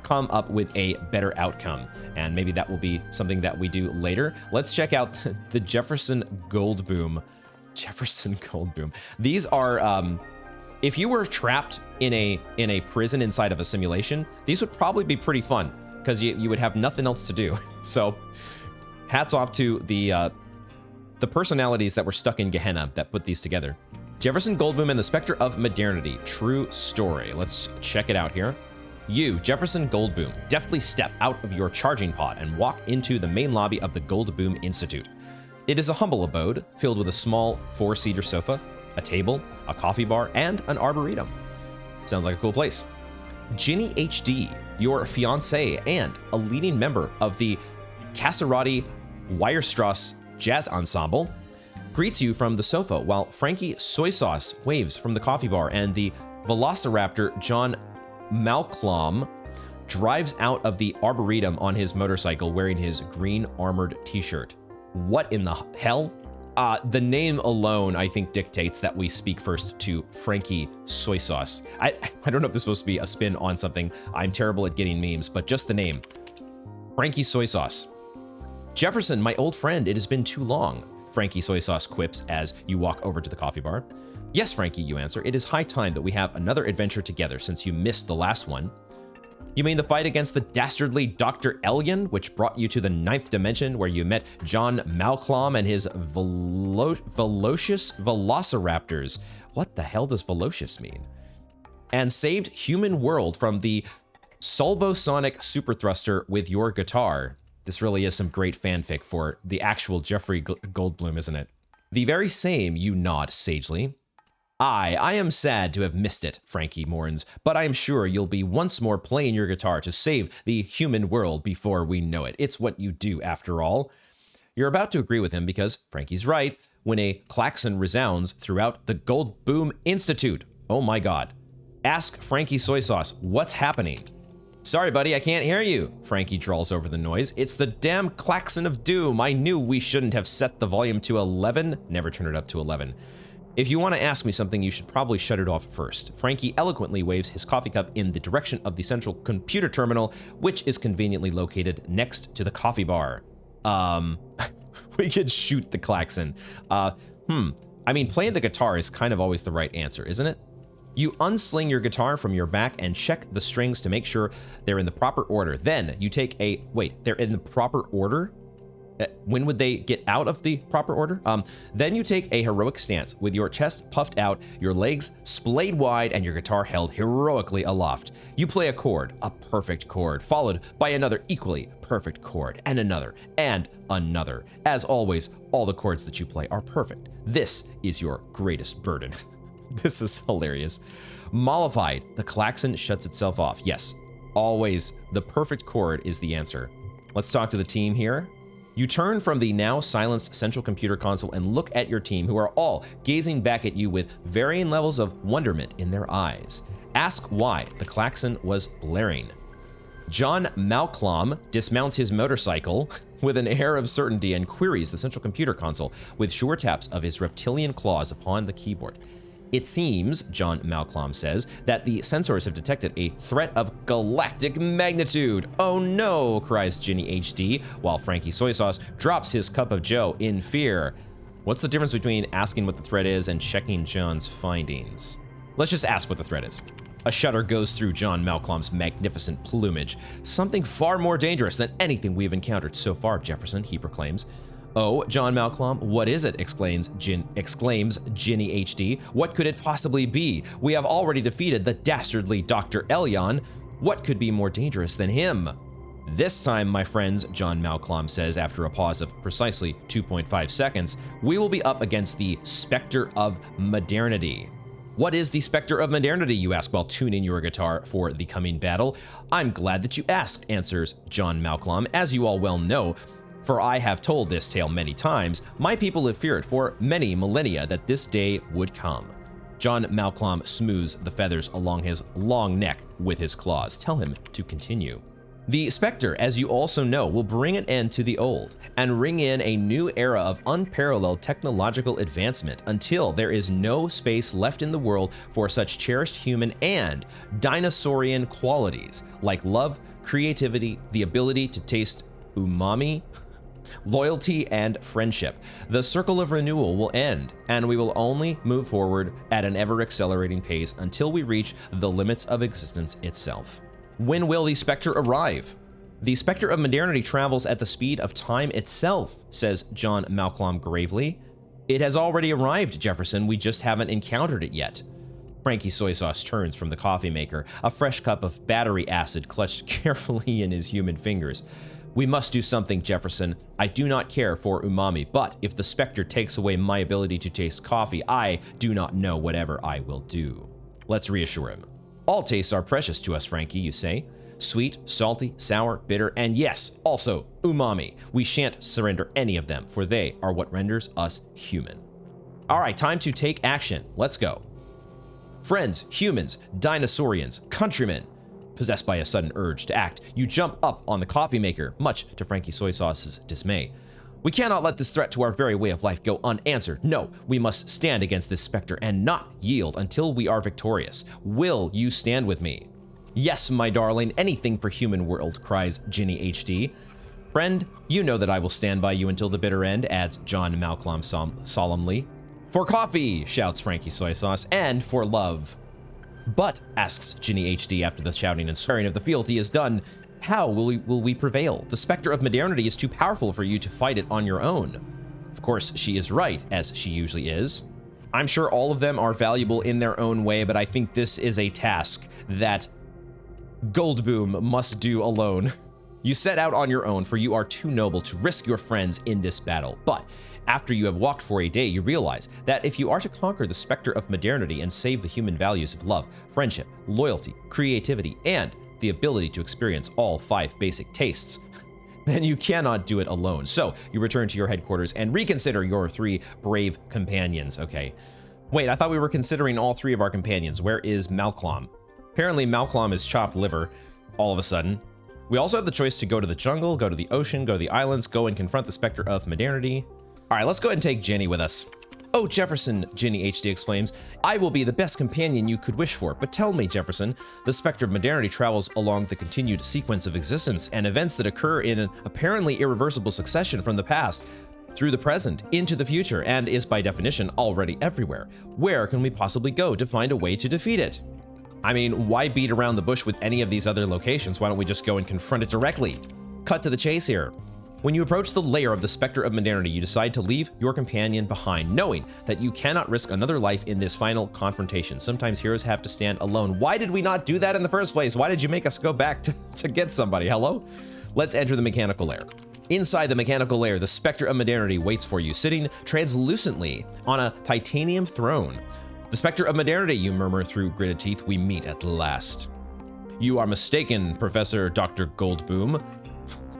S1: come up with a better outcome. And maybe that will be something that we do later. Let's check out the Jefferson Goldboom. Jefferson Goldboom. These are... if you were trapped in a prison inside of a simulation, these would probably be pretty fun because you would have nothing else to do. So hats off to the personalities that were stuck in Gehenna that put these together. Jefferson Goldboom and the Spectre of Modernity. True story. Let's check it out here. You, Jefferson Goldboom, deftly step out of your charging pod and walk into the main lobby of the Goldboom Institute. It is a humble abode filled with a small 4-seater sofa, a table, a coffee bar, and an arboretum. Sounds like a cool place. Ginny HD, your fiancée and a leading member of the Caserati Weierstrass Jazz Ensemble, greets you from the sofa while Frankie Soy Sauce waves from the coffee bar and the Velociraptor John Malcolm drives out of the arboretum on his motorcycle wearing his green armored t-shirt. What in the hell? The name alone, I think, dictates that we speak first to Frankie Soy Sauce. I don't know if this is supposed to be a spin on something. I'm terrible at getting memes, but just the name. Frankie Soy Sauce. Jefferson, my old friend, it has been too long, Frankie Soy Sauce quips as you walk over to the coffee bar. Yes, Frankie, you answer. It is high time that we have another adventure together since you missed the last one. You mean the fight against the dastardly Dr. Elyon, which brought you to the 9th dimension where you met John Malcolm and his velocious velociraptors. What the hell does velocious mean? And saved human world from the Solvosonic super thruster with your guitar. This really is some great fanfic for the actual Jeffrey Goldblum, isn't it? The very same, you nod sagely. I am sad to have missed it, Frankie mourns, but I am sure you'll be once more playing your guitar to save the human world before we know it. It's what you do, after all. You're about to agree with him because Frankie's right when a klaxon resounds throughout the Goldboom Institute. Oh my god. Ask Frankie Soy Sauce, what's happening? Sorry, buddy, I can't hear you, Frankie drawls over the noise. It's the damn klaxon of doom. I knew we shouldn't have set the volume to 11. Never turn it up to 11. If you want to ask me something, you should probably shut it off first. Frankie eloquently waves his coffee cup in the direction of the central computer terminal, which is conveniently located next to the coffee bar. We could shoot the klaxon. I mean, playing the guitar is kind of always the right answer, isn't it? You unsling your guitar from your back and check the strings to make sure they're in the proper order. Then you take a... Wait, they're in the proper order? When would they get out of the proper order? Then you take a heroic stance with your chest puffed out, your legs splayed wide, and your guitar held heroically aloft. You play a chord, a perfect chord, followed by another equally perfect chord, and another, and another. As always, all the chords that you play are perfect. This is your greatest burden. This is hilarious. Mollified, the klaxon shuts itself off. Yes, always the perfect chord is the answer. Let's talk to the team here. You turn from the now silenced central computer console and look at your team, who are all gazing back at you with varying levels of wonderment in their eyes. Ask why the klaxon was blaring. John Malcolm dismounts his motorcycle with an air of certainty and queries the central computer console with sure taps of his reptilian claws upon the keyboard. It seems, John Malcolm says, that the sensors have detected a threat of galactic magnitude. Oh no, cries Ginny HD, while Frankie Soy Sauce drops his cup of joe in fear. What's the difference between asking what the threat is and checking John's findings? Let's just ask what the threat is. A shudder goes through John Malcolm's magnificent plumage. Something far more dangerous than anything we've encountered so far, Jefferson, he proclaims. Oh, John Malcolm, what is it? Exclaims Ginny HD. What could it possibly be? We have already defeated the dastardly Dr. Elyon. What could be more dangerous than him? This time, my friends, John Malcolm says after a pause of precisely 2.5 seconds, we will be up against the Spectre of Modernity. What is the Spectre of Modernity, you ask while tuning your guitar for the coming battle? I'm glad that you asked, answers John Malcolm. As you all well know, for I have told this tale many times, my people have feared for many millennia that this day would come. John Malcolm smooths the feathers along his long neck with his claws. Tell him to continue. The Spectre, as you also know, will bring an end to the old and ring in a new era of unparalleled technological advancement until there is no space left in the world for such cherished human and dinosaurian qualities like love, creativity, the ability to taste umami, loyalty, and friendship. The circle of renewal will end, and we will only move forward at an ever-accelerating pace until we reach the limits of existence itself. When will the Spectre arrive? The Spectre of Modernity travels at the speed of time itself, says John Malcolm gravely. It has already arrived, Jefferson. We just haven't encountered it yet. Frankie Soy Sauce turns from the coffee maker, a fresh cup of battery acid clutched carefully in his human fingers. We must do something, Jefferson. I do not care for umami, but if the Spectre takes away my ability to taste coffee, I do not know whatever I will do. Let's reassure him. All tastes are precious to us, Frankie, you say. Sweet, salty, sour, bitter, and yes, also umami. We shan't surrender any of them, for they are what renders us human. All right, time to take action. Let's go. Friends, humans, dinosaurians, countrymen. Possessed by a sudden urge to act, you jump up on the coffee maker, much to Frankie Soy Sauce's dismay. We cannot let this threat to our very way of life go unanswered. No, we must stand against this specter and not yield until we are victorious. Will you stand with me? Yes, my darling, anything for human world, cries Ginny HD. Friend, you know that I will stand by you until the bitter end, adds John Malcolm solemnly. For coffee, shouts Frankie Soy Sauce, and for love. But, asks Ginny HD after the shouting and swearing of the fealty is done, how will we prevail? The Spectre of Modernity is too powerful for you to fight it on your own. Of course, she is right, as she usually is. I'm sure all of them are valuable in their own way, but I think this is a task that Goldboom must do alone. You set out on your own, for you are too noble to risk your friends in this battle. But after you have walked for a day, you realize that if you are to conquer the Spectre of Modernity and save the human values of love, friendship, loyalty, creativity, and the ability to experience all 5 basic tastes, then you cannot do it alone. So you return to your headquarters and reconsider your 3 brave companions. Okay. Wait, I thought we were considering all 3 of our companions. Where is Malcolm? Apparently Malcolm is chopped liver all of a sudden. We also have the choice to go to the jungle, go to the ocean, go to the islands, go and confront the Spectre of Modernity. All right, let's go ahead and take Jenny with us. Oh, Jefferson, Ginny HD exclaims, I will be the best companion you could wish for. But tell me, Jefferson, the Spectre of Modernity travels along the continued sequence of existence and events that occur in an apparently irreversible succession from the past through the present into the future and is by definition already everywhere. Where can we possibly go to find a way to defeat it? I mean, why beat around the bush with any of these other locations? Why don't we just go and confront it directly? Cut to the chase here. When you approach the lair of the Spectre of Modernity, you decide to leave your companion behind, knowing that you cannot risk another life in this final confrontation. Sometimes heroes have to stand alone. Why did we not do that in the first place? Why did you make us go back to get somebody? Hello? Let's enter the mechanical lair. Inside the mechanical lair, the Spectre of Modernity waits for you, sitting translucently on a titanium throne. The Spectre of Modernity, you murmur through gritted teeth, we meet at last. You are mistaken, Professor Dr. Goldboom.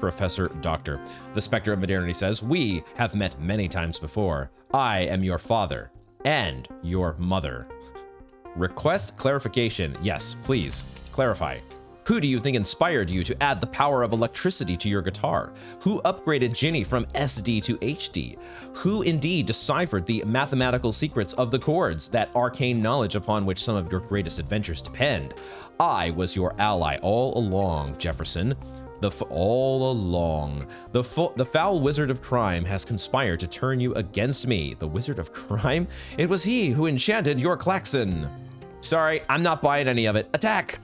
S1: Professor Doctor. The Spectre of Modernity says, we have met many times before. I am your father and your mother. Request clarification. Yes, please, clarify. Who do you think inspired you to add the power of electricity to your guitar? Who upgraded Ginny from SD to HD? Who indeed deciphered the mathematical secrets of the chords, that arcane knowledge upon which some of your greatest adventures depend? I was your ally all along, Jefferson. All along. The foul wizard of crime has conspired to turn you against me. The wizard of crime? It was he who enchanted your klaxon. Sorry, I'm not buying any of it. Attack!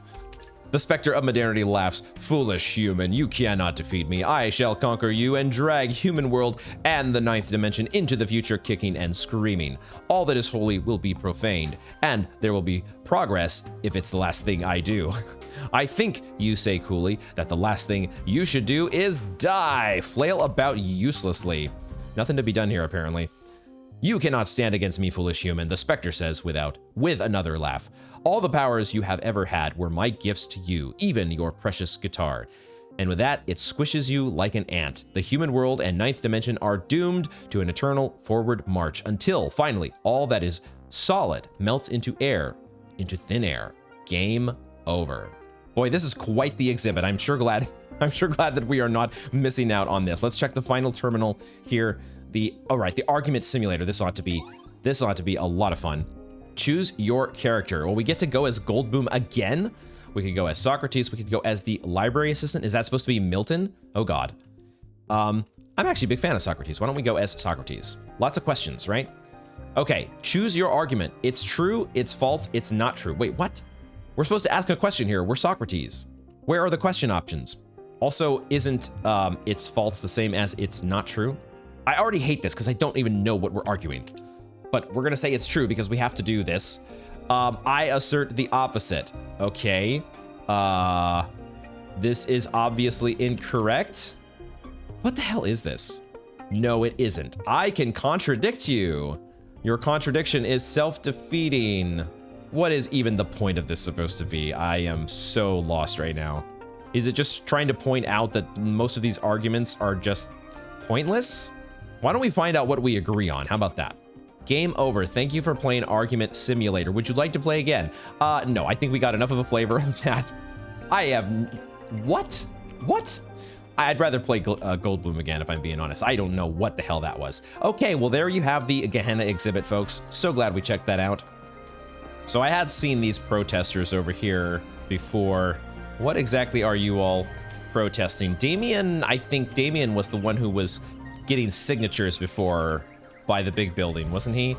S1: The Spectre of Modernity laughs. Foolish human, you cannot defeat me. I shall conquer you and drag human world and the ninth dimension into the future, kicking and screaming. All that is holy will be profaned, and there will be progress if it's the last thing I do. I think, you say coolly, that the last thing you should do is die. Flail about uselessly. Nothing to be done here, apparently. You cannot stand against me, foolish human, the Spectre says with another laugh. All the powers you have ever had were my gifts to you, even your precious guitar. And with that, it squishes you like an ant. The human world and ninth dimension are doomed to an eternal forward march until, finally, all that is solid melts into air, into thin air. Game over. Boy, this is quite the exhibit. I'm sure glad that we are not missing out on this. Let's check the final terminal here. The argument simulator. This ought to be a lot of fun. Choose your character. Well, we get to go as Goldboom again. We could go as Socrates. We could go as the library assistant. Is that supposed to be Milton? Oh God. I'm actually a big fan of Socrates. Why don't we go as Socrates? Lots of questions, right? Okay, choose your argument. It's true, it's false, it's not true. Wait, what? We're supposed to ask a question here. We're Socrates. Where are the question options? Also, isn't it's false the same as it's not true? I already hate this because I don't even know what we're arguing. But we're gonna say it's true because we have to do this. I assert the opposite. Okay. This is obviously incorrect. What the hell is this? No, it isn't. I can contradict you. Your contradiction is self-defeating. What is even the point of this supposed to be? I am so lost right now. Is it just trying to point out that most of these arguments are just pointless? Why don't we find out what we agree on? How about that? Game over. Thank you for playing Argument Simulator. Would you like to play again? No, I think we got enough of a flavor of that. What? I'd rather play Goldblum again, if I'm being honest. I don't know what the hell that was. Okay, well, there you have the Gehenna exhibit, folks. So glad we checked that out. So I had seen these protesters over here before. What exactly are you all protesting? Damien, I think Damien was the one who was getting signatures before by the big building, wasn't he?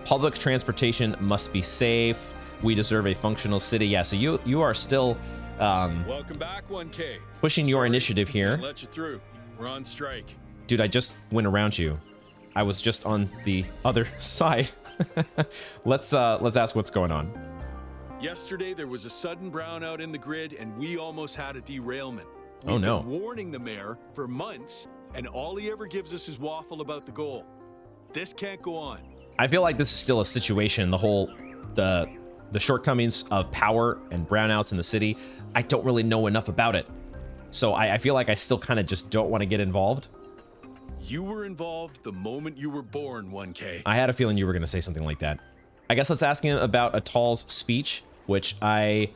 S1: Public transportation must be safe. We deserve a functional city. Yeah, so you are still
S19: welcome back, 1K.
S1: Pushing your initiative here.
S19: Can't let you through. We're on strike.
S1: Dude, I just went around you. I was just on the other side. Let's ask what's going on.
S19: Yesterday there was a sudden brownout in the grid and we almost had a derailment.
S1: Oh no.
S19: We've been warning the mayor for months and all he ever gives us is waffle about the goal. This can't go on.
S1: I feel like this is still a situation, the shortcomings of power and brownouts in the city. I don't really know enough about it. So I feel like I still kind of just don't want to get involved.
S19: You were involved the moment you were born, 1K.
S1: I had a feeling you were going to say something like that. I guess let's ask him about Atal's speech, which I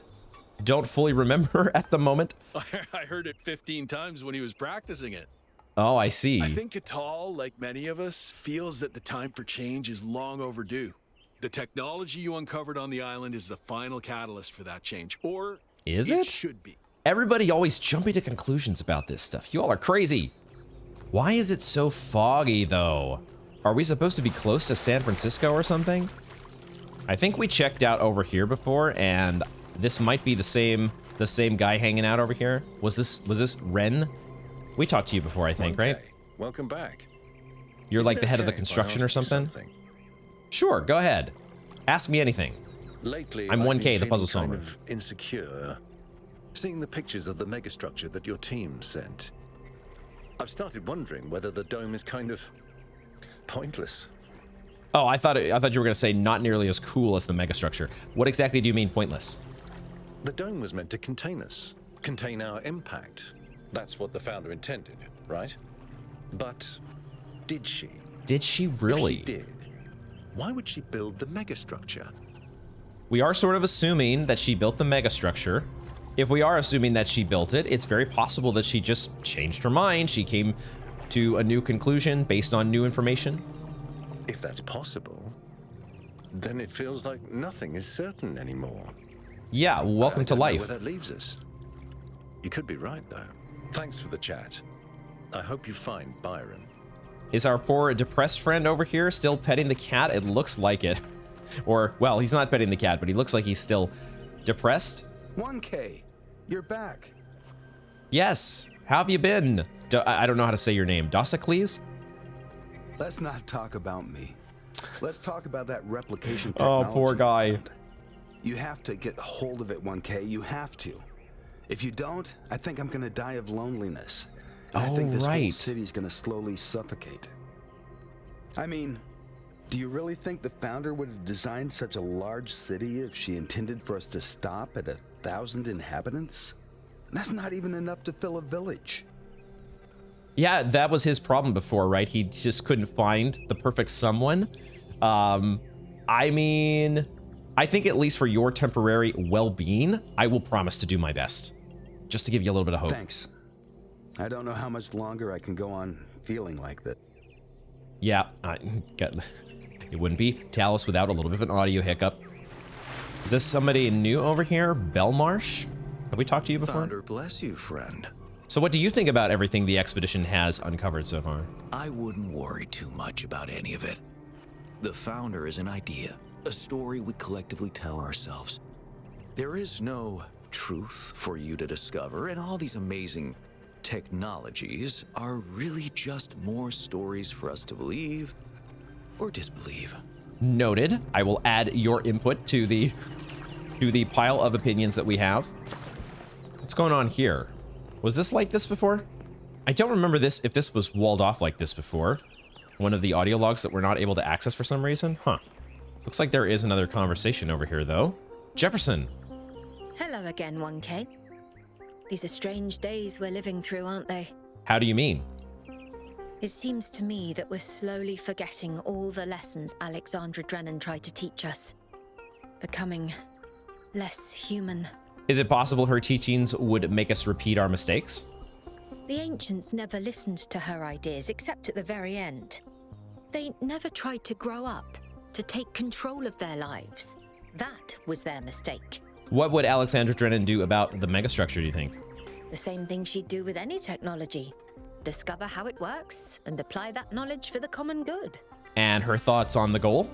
S1: don't fully remember at the moment.
S19: I heard it 15 times when he was practicing it.
S1: Oh, I see.
S19: I think Atal, like many of us, feels that the time for change is long overdue. The technology you uncovered on the island is the final catalyst for that change, or
S1: is it?
S19: It should be.
S1: Everybody always jumping to conclusions about this stuff. You all are crazy. Why is it so foggy, though? Are we supposed to be close to San Francisco or something? I think we checked out over here before, and this might be the same guy hanging out over here. Was this Ren? We talked to you before, I think, right?
S20: Welcome back.
S1: You're like the head of the construction or something? Sure, go ahead. Ask me anything.
S20: Lately,
S1: I'm 1K, the puzzle
S20: kind
S1: solver.
S20: of insecure. Seeing the pictures of the megastructure that your team sent, I've started wondering whether the dome is kind of pointless.
S1: Oh, I thought you were going to say not nearly as cool as the megastructure. What exactly do you mean pointless?
S20: The dome was meant to contain us, contain our impact. That's what the founder intended, right? But did she?
S1: Did she really?
S20: If she did, why would she build the megastructure?
S1: We are sort of assuming that she built the megastructure. If we are assuming that she built it, it's very possible that she just changed her mind. She came to a new conclusion based on new information.
S20: If that's possible, then it feels like nothing is certain anymore.
S1: Yeah, welcome to life.
S20: Where that leaves us. You could be right, though. Thanks for the chat. I hope you find Byron.
S1: Is our poor depressed friend over here still petting the cat? It looks like it. Or, well, he's not petting the cat, but he looks like he's still depressed.
S21: 1K, you're back.
S1: Yes. How have you been? I don't know how to say your name. Dossicles?
S21: Let's not talk about me. Let's talk about that replication technology.
S1: Oh, poor guy.
S21: You have to get hold of it, 1K. You have to. If you don't, I think I'm gonna die of loneliness. And I think this whole city's gonna slowly suffocate. I mean, do you really think the founder would have designed such a large city if she intended for us to stop at 1,000 inhabitants? That's not even enough to fill a village.
S1: Yeah, that was his problem before, right? He just couldn't find the perfect someone. I mean, I think at least for your temporary well-being, I will promise to do my best. Just to give you a little bit of hope.
S21: Thanks. I don't know how much longer I can go on feeling like that.
S1: Yeah, it wouldn't be Talos without a little bit of an audio hiccup. Is this somebody new over here? Belmarsh? Have we talked to you before?
S22: Thunder bless you, friend.
S1: So what do you think about everything the expedition has uncovered so far?
S22: I wouldn't worry too much about any of it. The founder is an idea, a story we collectively tell ourselves. There is no truth for you to discover, and all these amazing technologies are really just more stories for us to believe or disbelieve.
S1: Noted. I will add your input to the pile of opinions that we have. What's going on here? Was this like this before? I don't remember this, if this was walled off like this before. One of the audio logs that we're not able to access for some reason? Huh. Looks like there is another conversation over here, though. Jefferson.
S8: Hello again, 1K. These are strange days we're living through, aren't they?
S1: How do you mean?
S8: It seems to me that we're slowly forgetting all the lessons Alexandra Drennan tried to teach us. Becoming less human.
S1: Is it possible her teachings would make us repeat our mistakes?
S8: The ancients never listened to her ideas, except at the very end. They never tried to grow up, to take control of their lives. That was their mistake.
S1: What would Alexandra Drennan do about the megastructure, do you think?
S8: The same thing she'd do with any technology. Discover how it works and apply that knowledge for the common good.
S1: And her thoughts on the goal?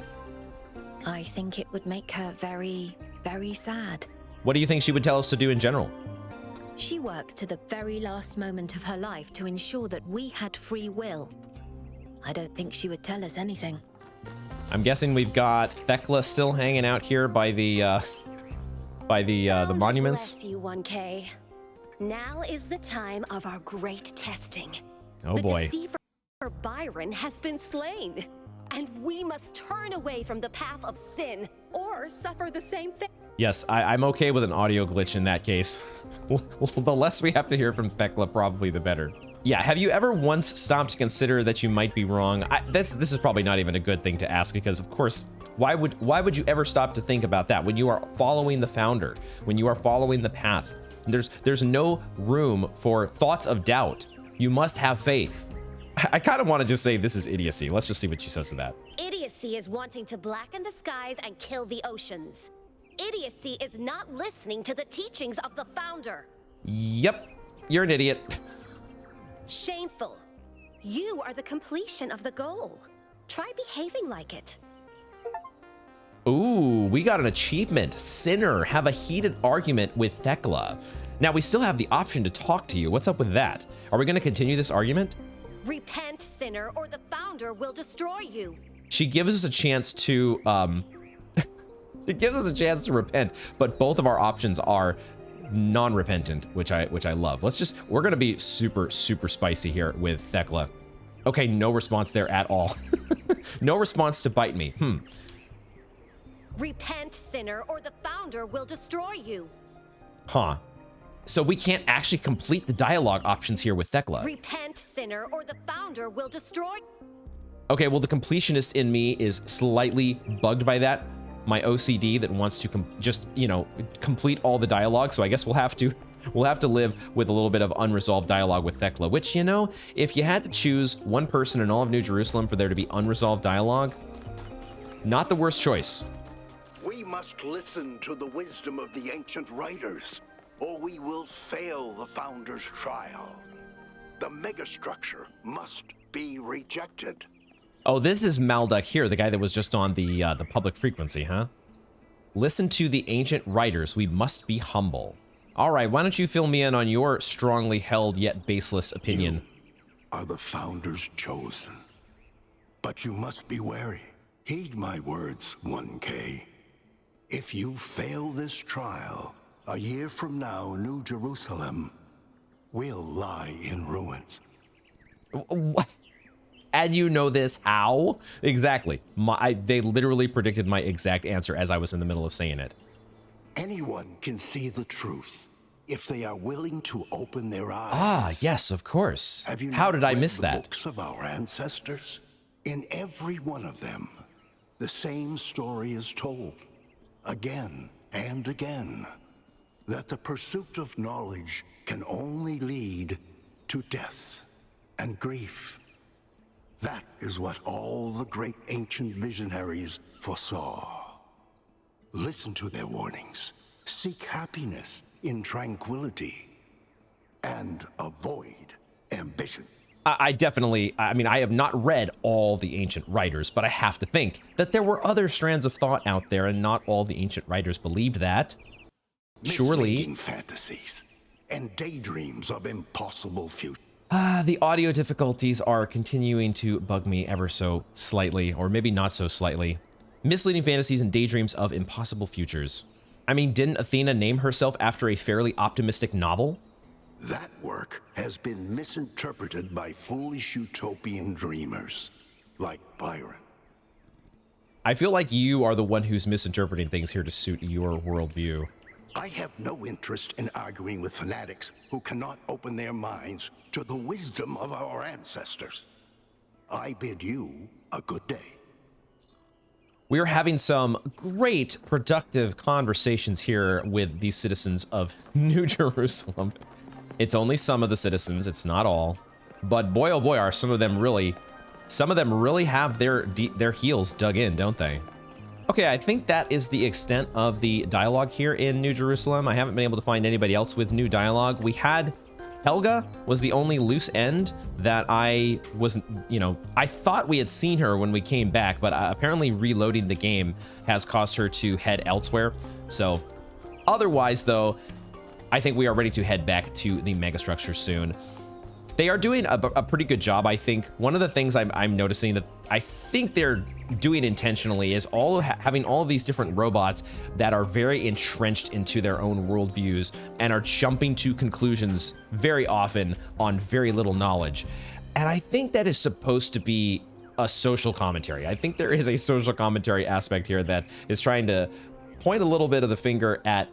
S8: I think it would make her very, very sad.
S1: What do you think she would tell us to do in general?
S8: She worked to the very last moment of her life to ensure that we had free will. I don't think she would tell us anything.
S1: I'm guessing we've got Thekla still hanging out here by the monuments.
S12: Bless you, 1K. Now is the time of our great testing.
S1: Oh boy.
S12: The deceiver Byron has been slain, and we must turn away from the path of sin or suffer the same fate.
S1: Yes, I'm okay with an audio glitch in that case. The less we have to hear from Thekla, probably the better. Yeah, have you ever once stopped to consider that you might be wrong? This is probably not even a good thing to ask because, of course, why would you ever stop to think about that when you are following the founder, when you are following the path? There's no room for thoughts of doubt. You must have faith. I kind of want to just say this is idiocy. Let's just see what she says to that.
S12: Idiocy is wanting to blacken the skies and kill the oceans. Idiocy is not listening to the teachings of the founder.
S1: Yep, you're an idiot.
S12: Shameful. You are the completion of the goal. Try behaving like it.
S1: Ooh, we got an achievement. Sinner, have a heated argument with Thekla. Now, we still have the option to talk to you. What's up with that? Are we going to continue this argument?
S12: Repent, sinner, or the founder will destroy you.
S1: She gives us a chance to, she gives us a chance to repent, but both of our options are non-repentant, which I love. We're going to be super, super spicy here with Thekla. Okay, no response there at all. No response to bite me.
S12: Repent, sinner, or the founder will destroy you.
S1: Huh. So we can't actually complete the dialogue options here with Thekla.
S12: Repent, sinner, or the Founder will destroy...
S1: Okay, well, the completionist in me is slightly bugged by that. My OCD that wants to just, you know, complete all the dialogue. So I guess we'll have to live with a little bit of unresolved dialogue with Thekla, which, you know, if you had to choose one person in all of New Jerusalem for there to be unresolved dialogue, not the worst choice.
S14: We must listen to the wisdom of the ancient writers, or we will fail the Founder's trial. The Megastructure must be rejected.
S1: Oh, this is Malduk here, the guy that was just on the public frequency, huh? Listen to the ancient writers. We must be humble. All right, why don't you fill me in on your strongly held yet baseless opinion?
S10: You are the Founder's chosen. But you must be wary. Heed my words, 1K. If you fail this trial, a year from now, New Jerusalem will lie in ruins.
S1: What? And you know this how? Exactly. They literally predicted my exact answer as I was in the middle of saying it.
S10: Anyone can see the truth if they are willing to open their eyes.
S1: Ah, yes, of course.
S10: Have you
S1: How did I
S10: read
S1: miss
S10: the
S1: that?
S10: books of our ancestors? In every one of them, the same story is told, again and again, that the pursuit of knowledge can only lead to death and grief. That is what all the great ancient visionaries foresaw. Listen to their warnings. Seek happiness in tranquility and avoid ambition.
S1: I mean, I have not read all the ancient writers, but I have to think that there were other strands of thought out there, and not all the ancient writers believed that. Surely.
S10: Misleading fantasies and daydreams of impossible future.
S1: The audio difficulties are continuing to bug me ever so slightly, or maybe not so slightly. Misleading fantasies and daydreams of impossible futures. I mean, didn't Athena name herself after a fairly optimistic novel?
S10: That work has been misinterpreted by foolish utopian dreamers, like Byron.
S1: I feel like you are the one who's misinterpreting things here to suit your worldview.
S10: I have no interest in arguing with fanatics who cannot open their minds to the wisdom of our ancestors. I bid you a good day.
S1: We are having some great, productive conversations here with the citizens of New Jerusalem. It's only some of the citizens, it's not all. But boy, oh boy, are some of them really have their heels dug in, don't they? Okay, I think that is the extent of the dialogue here in New Jerusalem. I haven't been able to find anybody else with new dialogue. We had Helga was the only loose end that I wasn't, you know, I thought we had seen her when we came back, but apparently reloading the game has caused her to head elsewhere. So otherwise, though, I think we are ready to head back to the Megastructure soon. They are doing a pretty good job, I think. One of the things I'm noticing that I think they're doing intentionally is having all of these different robots that are very entrenched into their own worldviews and are jumping to conclusions very often on very little knowledge. And I think that is supposed to be a social commentary. I think there is a social commentary aspect here that is trying to point a little bit of the finger at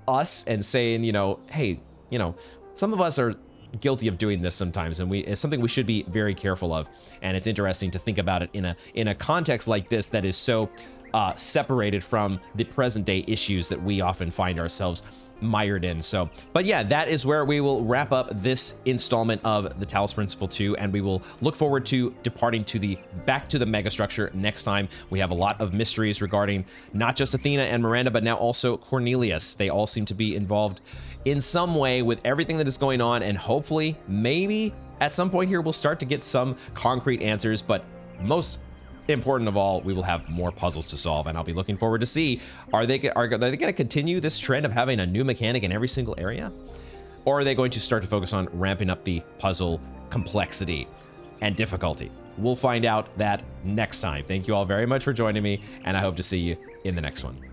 S1: us and saying, you know, hey, you know, some of us are guilty of doing this sometimes, and it's something we should be very careful of. And it's interesting to think about it in a context like this that is so separated from the present day issues that we often find ourselves mired in. So, but yeah, that is where we will wrap up this installment of the Talos Principle 2, and we will look forward to departing to back to the Megastructure next time. We have a lot of mysteries regarding not just Athena and Miranda, but now also Cornelius. They all seem to be involved in some way with everything that is going on, and hopefully, maybe at some point here, we'll start to get some concrete answers, but most important of all, we will have more puzzles to solve, and I'll be looking forward to see, are they going to continue this trend of having a new mechanic in every single area? Or are they going to start to focus on ramping up the puzzle complexity and difficulty? We'll find out that next time. Thank you all very much for joining me, and I hope to see you in the next one.